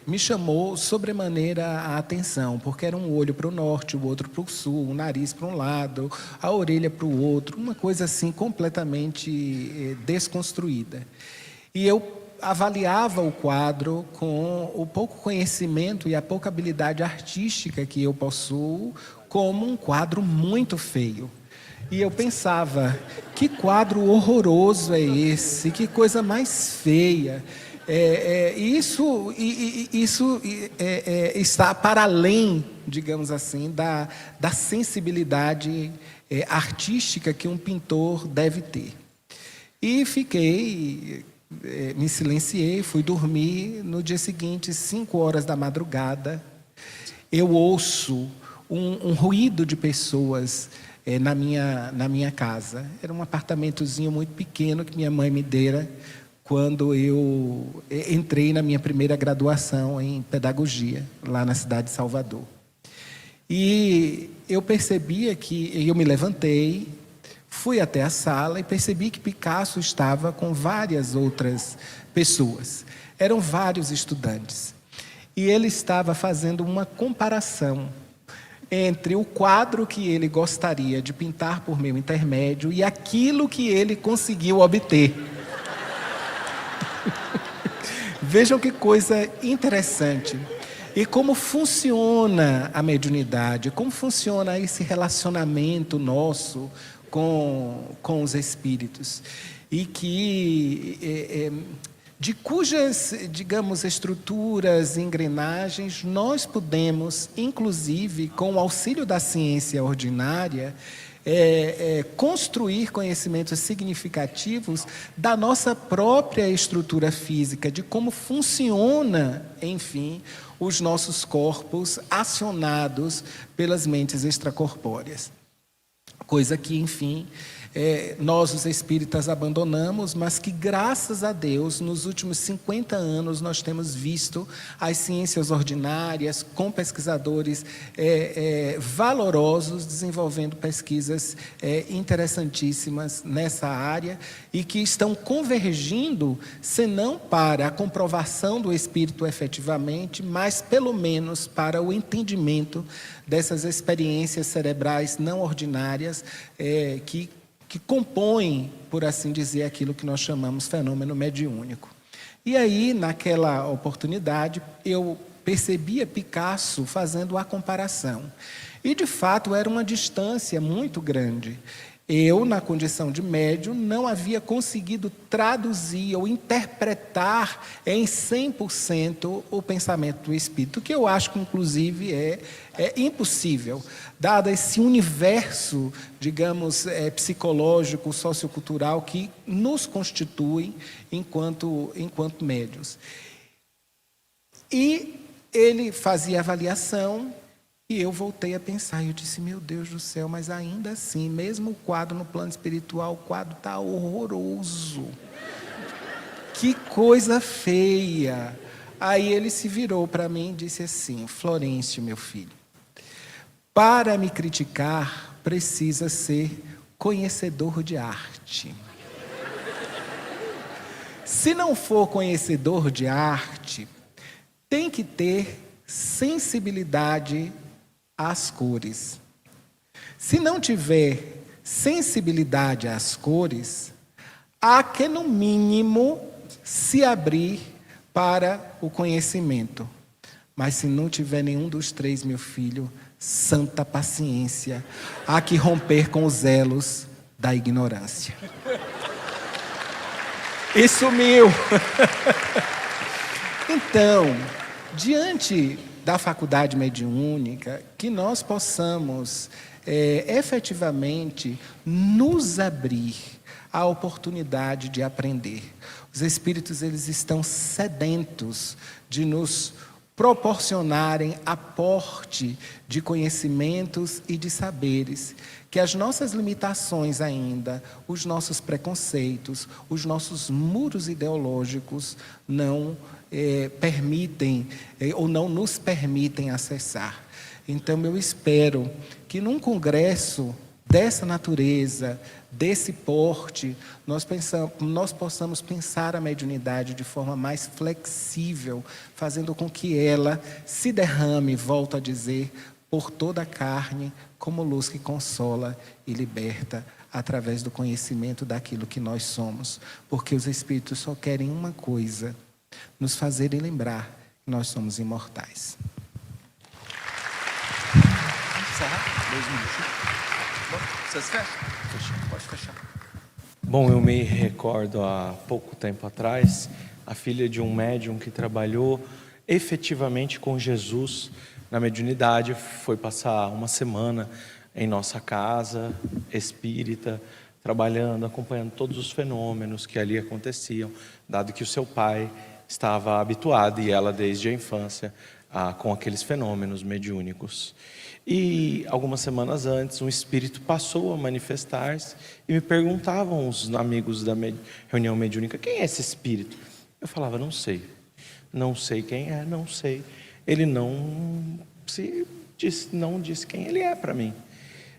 me chamou sobremaneira a atenção, porque era um olho para o norte, o outro para o sul, o nariz para um lado, a orelha para o outro, uma coisa assim completamente desconstruída. E eu avaliava o quadro com o pouco conhecimento e a pouca habilidade artística que eu possuo, como um quadro muito feio. E eu pensava, que quadro horroroso é esse, que coisa mais feia. Isso está para além, digamos assim, da sensibilidade artística que um pintor deve ter. E me silenciei, fui dormir. No dia seguinte, 5 horas da madrugada, eu ouço um ruído de pessoas na minha casa. Era um apartamentozinho muito pequeno que minha mãe me dera quando eu entrei na minha primeira graduação em pedagogia, lá na cidade de Salvador. E eu percebia eu me levantei, fui até a sala e percebi que Picasso estava com várias outras pessoas. Eram vários estudantes. E ele estava fazendo uma comparação entre o quadro que ele gostaria de pintar por meu intermédio e aquilo que ele conseguiu obter. Vejam que coisa interessante. E como funciona a mediunidade, como funciona esse relacionamento nosso com os espíritos. E de cujas, digamos, estruturas e engrenagens nós podemos, inclusive, com o auxílio da ciência ordinária, construir conhecimentos significativos da nossa própria estrutura física, de como funciona, enfim, os nossos corpos acionados pelas mentes extracorpóreas. Coisa que, enfim, nós, os espíritas, abandonamos, mas que, graças a Deus, nos últimos 50 anos, nós temos visto as ciências ordinárias, com pesquisadores valorosos, desenvolvendo pesquisas interessantíssimas nessa área e que estão convergindo, se não para a comprovação do espírito efetivamente, mas, pelo menos, para o entendimento dessas experiências cerebrais não ordinárias que compõem, por assim dizer, aquilo que nós chamamos fenômeno mediúnico. E aí, naquela oportunidade, eu percebia Picasso fazendo a comparação. E, de fato, era uma distância muito grande. Eu, na condição de médium, não havia conseguido traduzir ou interpretar em 100% o pensamento do espírito, que eu acho que, inclusive, é impossível, dado esse universo, digamos, psicológico, sociocultural, que nos constitui enquanto médiuns. E ele fazia avaliação. E eu voltei a pensar, e eu disse, meu Deus do céu, mas ainda assim, mesmo o quadro no plano espiritual, o quadro está horroroso. Que coisa feia. Aí ele se virou para mim e disse assim, Florencio, meu filho, para me criticar, precisa ser conhecedor de arte. Se não for conhecedor de arte, tem que ter sensibilidade às cores. Se não tiver sensibilidade às cores, há que, no mínimo, se abrir para o conhecimento. Mas se não tiver nenhum dos três, meu filho, santa paciência, há que romper com os elos da ignorância. E sumiu. Então, diante da faculdade mediúnica, que nós possamos efetivamente nos abrir à oportunidade de aprender. Os espíritos, eles estão sedentos de nos proporcionarem aporte de conhecimentos e de saberes, que as nossas limitações ainda, os nossos preconceitos, os nossos muros ideológicos não permitem ou não nos permitem acessar. Então, eu espero que num congresso dessa natureza, desse porte, nós possamos pensar a mediunidade de forma mais flexível, fazendo com que ela se derrame, volto a dizer, por toda a carne, como luz que consola e liberta, através do conhecimento daquilo que nós somos. Porque os espíritos só querem uma coisa, nos fazerem lembrar que nós somos imortais. Encerrar? 2 minutos. Vocês fecham? Pode fechar. Bom, eu me recordo há pouco tempo atrás, a filha de um médium que trabalhou efetivamente com Jesus na mediunidade, foi passar uma semana em nossa casa espírita, trabalhando, acompanhando todos os fenômenos que ali aconteciam, dado que o seu pai estava habituado, e ela desde a infância, com aqueles fenômenos mediúnicos. E algumas semanas antes, um espírito passou a manifestar-se e me perguntavam os amigos da reunião mediúnica: quem é esse espírito? Eu falava: não sei quem é, não sei. Ele não disse quem ele é para mim.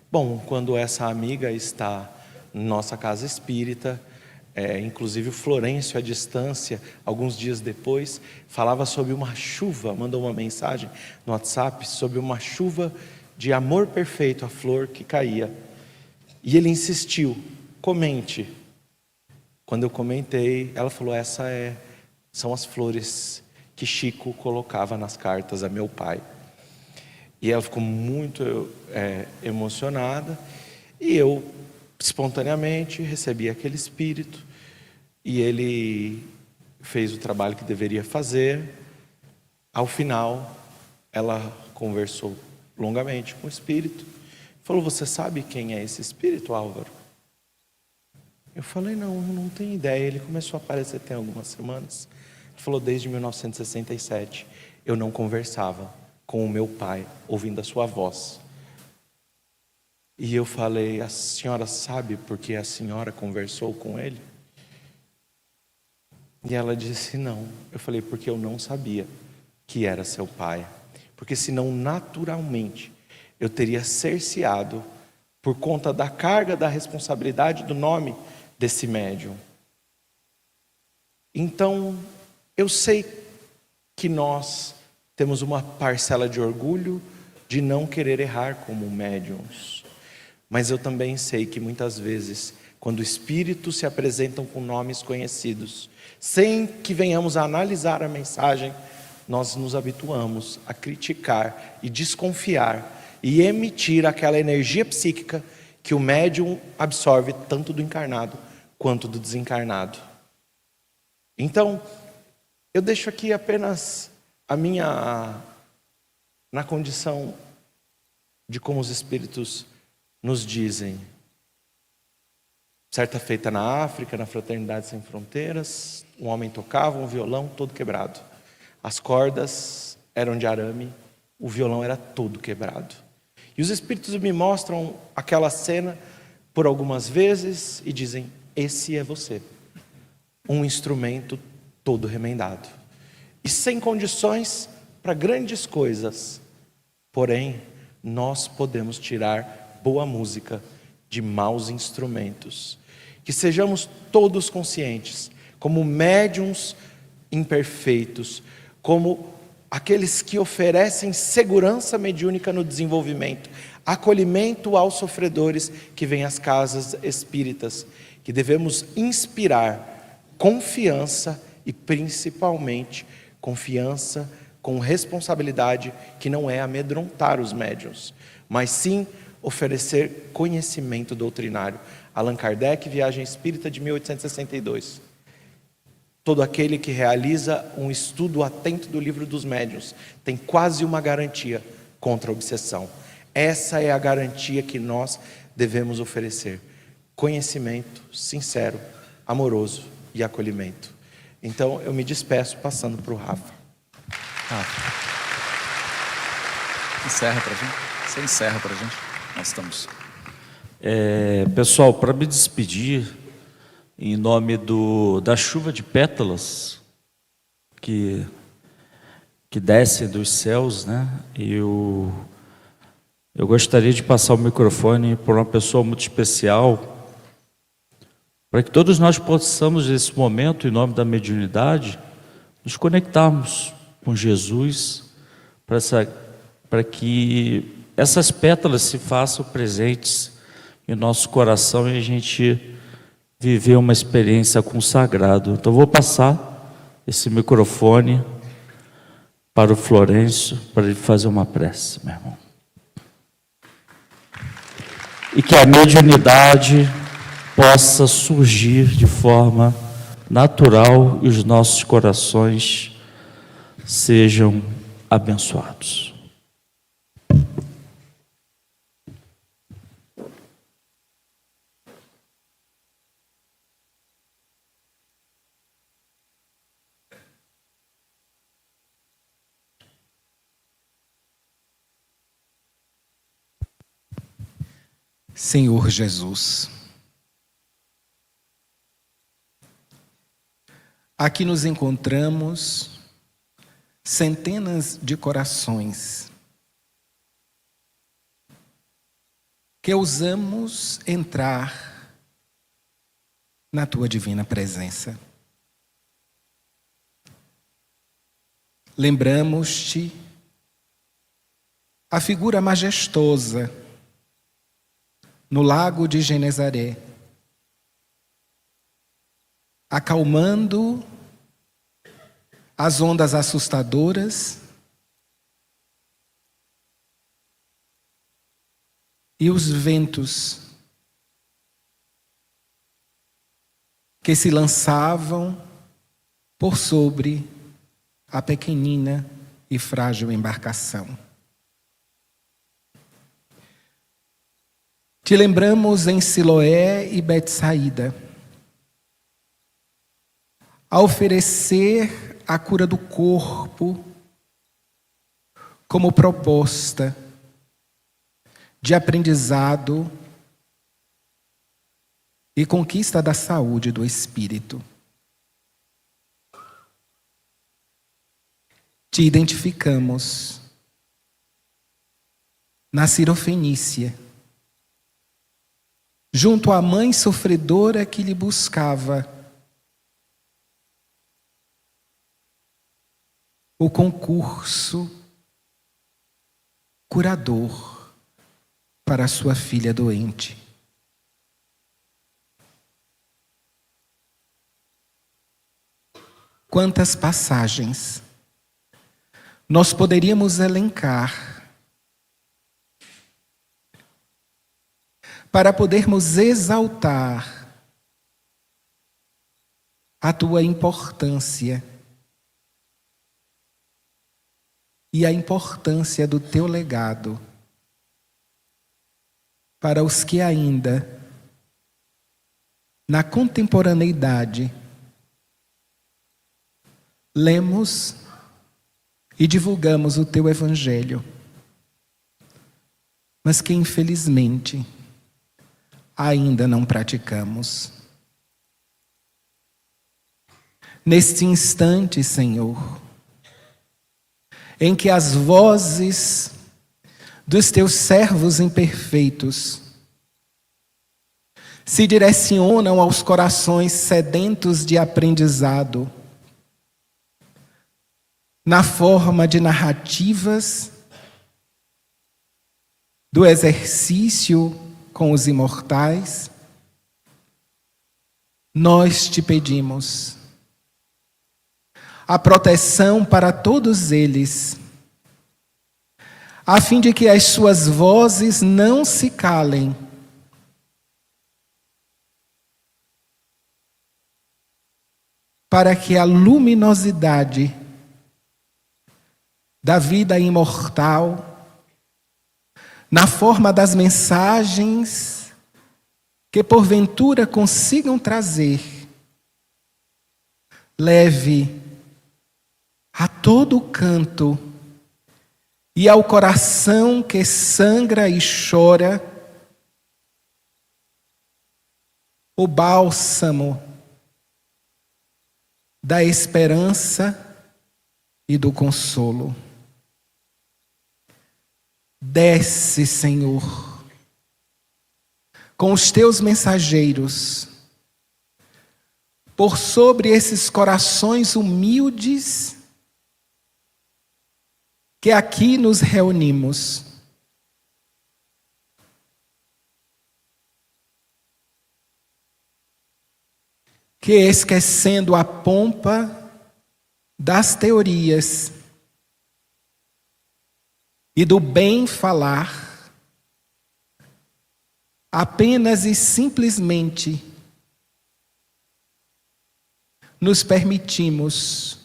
Bom, quando essa amiga está em nossa casa espírita, inclusive o Florencio, à distância, alguns dias depois, falava sobre uma chuva, mandou uma mensagem no WhatsApp sobre uma chuva de amor perfeito, a flor que caía. E ele insistiu: comente. Quando eu comentei, ela falou: são as flores que Chico colocava nas cartas a meu pai. E ela ficou muito emocionada, e eu espontaneamente recebi aquele espírito, e ele fez o trabalho que deveria fazer. Ao final, ela conversou longamente com o espírito, falou: você sabe quem é esse espírito, Álvaro? Eu falei: não tenho ideia. Ele começou a aparecer tem algumas semanas. Ele falou: desde 1967 eu não conversava com o meu pai, ouvindo a sua voz. E eu falei: a senhora sabe por que a senhora conversou com ele? E ela disse: não. Eu falei: porque eu não sabia que era seu pai. Porque senão, naturalmente, eu teria cerceado, por conta da carga da responsabilidade do nome desse médium. Então, eu sei que nós temos uma parcela de orgulho de não querer errar como médiums. Mas eu também sei que muitas vezes, quando espíritos se apresentam com nomes conhecidos, sem que venhamos a analisar a mensagem, nós nos habituamos a criticar e desconfiar e emitir aquela energia psíquica que o médium absorve tanto do encarnado quanto do desencarnado. Então, eu deixo aqui apenas na condição de como os espíritos nos dizem. Certa feita na África, na Fraternidade Sem Fronteiras, um homem tocava um violão todo quebrado. As cordas eram de arame, o violão era todo quebrado. E os espíritos me mostram aquela cena por algumas vezes e dizem: esse é você. Um instrumento todo remendado. E sem condições para grandes coisas. Porém, nós podemos tirar boa música de maus instrumentos. Que sejamos todos conscientes, como médiuns imperfeitos, como aqueles que oferecem segurança mediúnica no desenvolvimento, acolhimento aos sofredores que vêm às casas espíritas, que devemos inspirar confiança e principalmente confiança com responsabilidade, que não é amedrontar os médiuns, mas sim oferecer conhecimento doutrinário. Allan Kardec, Viagem Espírita de 1862. Todo aquele que realiza um estudo atento do livro dos médiuns tem quase uma garantia contra a obsessão. Essa é a garantia que nós devemos oferecer: conhecimento sincero, amoroso e acolhimento. Então eu me despeço passando para o Rafa. Encerra para a gente. Você encerra para a gente. Nós estamos. Pessoal, para me despedir, em nome da chuva de pétalas que desce dos céus, né? Eu gostaria de passar o microfone para uma pessoa muito especial, para que todos nós possamos, nesse momento, em nome da mediunidade, nos conectarmos com Jesus, para que essas pétalas se façam presentes em nosso coração e a gente viver uma experiência com o sagrado. Então vou passar esse microfone para o Florencio, para ele fazer uma prece, meu irmão. E que a mediunidade possa surgir de forma natural e os nossos corações sejam abençoados. Senhor Jesus, aqui nos encontramos centenas de corações que ousamos entrar na Tua divina presença. Lembramos-te a figura majestosa no lago de Genezaré, acalmando as ondas assustadoras e os ventos que se lançavam por sobre a pequenina e frágil embarcação. Te lembramos em Siloé e Betsaída, a oferecer a cura do corpo como proposta de aprendizado e conquista da saúde do espírito. Te identificamos na Cirofenícia, junto à mãe sofredora que lhe buscava o concurso curador para sua filha doente. Quantas passagens nós poderíamos elencar para podermos exaltar a tua importância e a importância do teu legado para os que ainda, na contemporaneidade, lemos e divulgamos o teu evangelho, mas que infelizmente ainda não praticamos. Neste instante, Senhor, em que as vozes dos teus servos imperfeitos se direcionam aos corações sedentos de aprendizado, na forma de narrativas do exercício com os imortais, nós te pedimos a proteção para todos eles, a fim de que as suas vozes não se calem, para que a luminosidade da vida imortal, na forma das mensagens que porventura consigam trazer, leve a todo canto e ao coração que sangra e chora o bálsamo da esperança e do consolo. Desce, Senhor, com os teus mensageiros, por sobre esses corações humildes que aqui nos reunimos. Que, esquecendo a pompa das teorias e do bem falar, apenas e simplesmente nos permitimos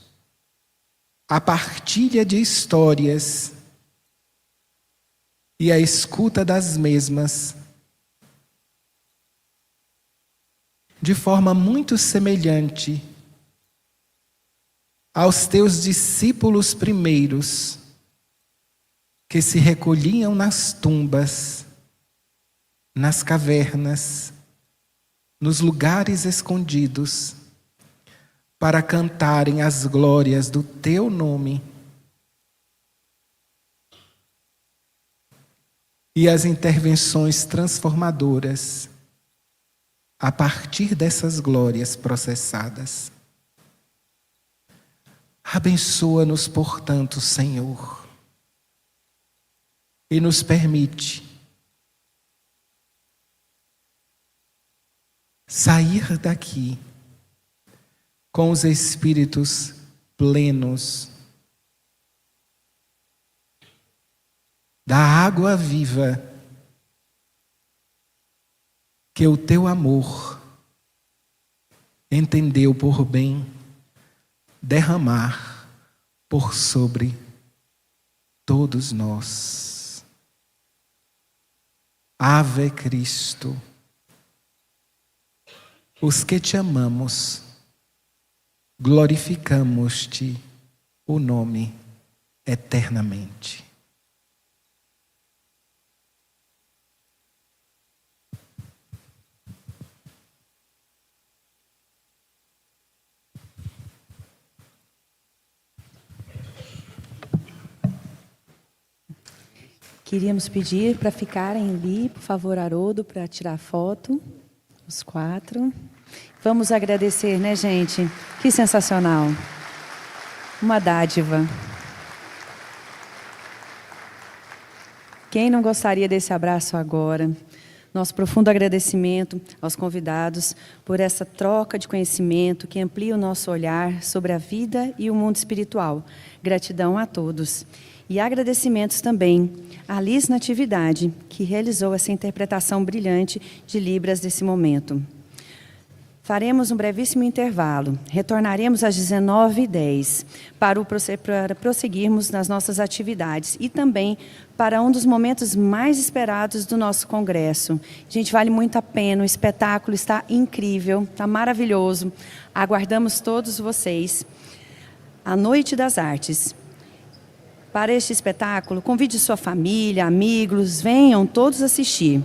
a partilha de histórias e a escuta das mesmas de forma muito semelhante aos teus discípulos primeiros, que se recolhiam nas tumbas, nas cavernas, nos lugares escondidos, para cantarem as glórias do teu nome. E as intervenções transformadoras a partir dessas glórias processadas. Abençoa-nos, portanto, Senhor, e nos permite sair daqui com os espíritos plenos da água viva que o teu amor entendeu por bem derramar por sobre todos nós. Ave Cristo, os que te amamos, glorificamos-te o nome eternamente. Queríamos pedir para ficarem ali, por favor, Haroldo, para tirar foto, os 4. Vamos agradecer, né, gente? Que sensacional. Uma dádiva. Quem não gostaria desse abraço agora? Nosso profundo agradecimento aos convidados por essa troca de conhecimento que amplia o nosso olhar sobre a vida e o mundo espiritual. Gratidão a todos. E agradecimentos também à Liz Natividade, que realizou essa interpretação brilhante de Libras desse momento. Faremos um brevíssimo intervalo. Retornaremos às 19h10 para prosseguirmos nas nossas atividades e também para um dos momentos mais esperados do nosso congresso. Gente, vale muito a pena, o espetáculo está incrível, está maravilhoso. Aguardamos todos vocês. A Noite das Artes. Para este espetáculo, convide sua família, amigos, venham todos assistir.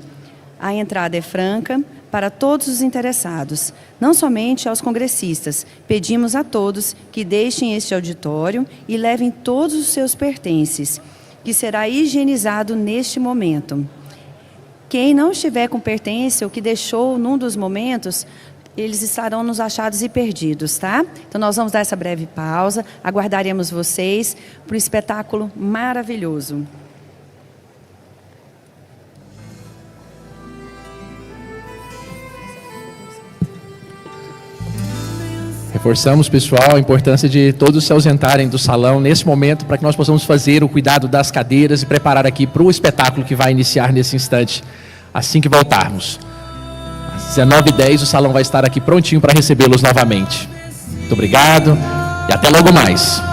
A entrada é franca para todos os interessados, não somente aos congressistas. Pedimos a todos que deixem este auditório e levem todos os seus pertences, que será higienizado neste momento. Quem não estiver com pertence ou que deixou num dos momentos, eles estarão nos achados e perdidos, tá? Então nós vamos dar essa breve pausa, aguardaremos vocês para um espetáculo maravilhoso. Reforçamos, pessoal, a importância de todos se ausentarem do salão nesse momento para que nós possamos fazer o cuidado das cadeiras e preparar aqui para o espetáculo que vai iniciar nesse instante, assim que voltarmos. Às 19h10 o salão vai estar aqui prontinho para recebê-los novamente. Muito obrigado e até logo mais.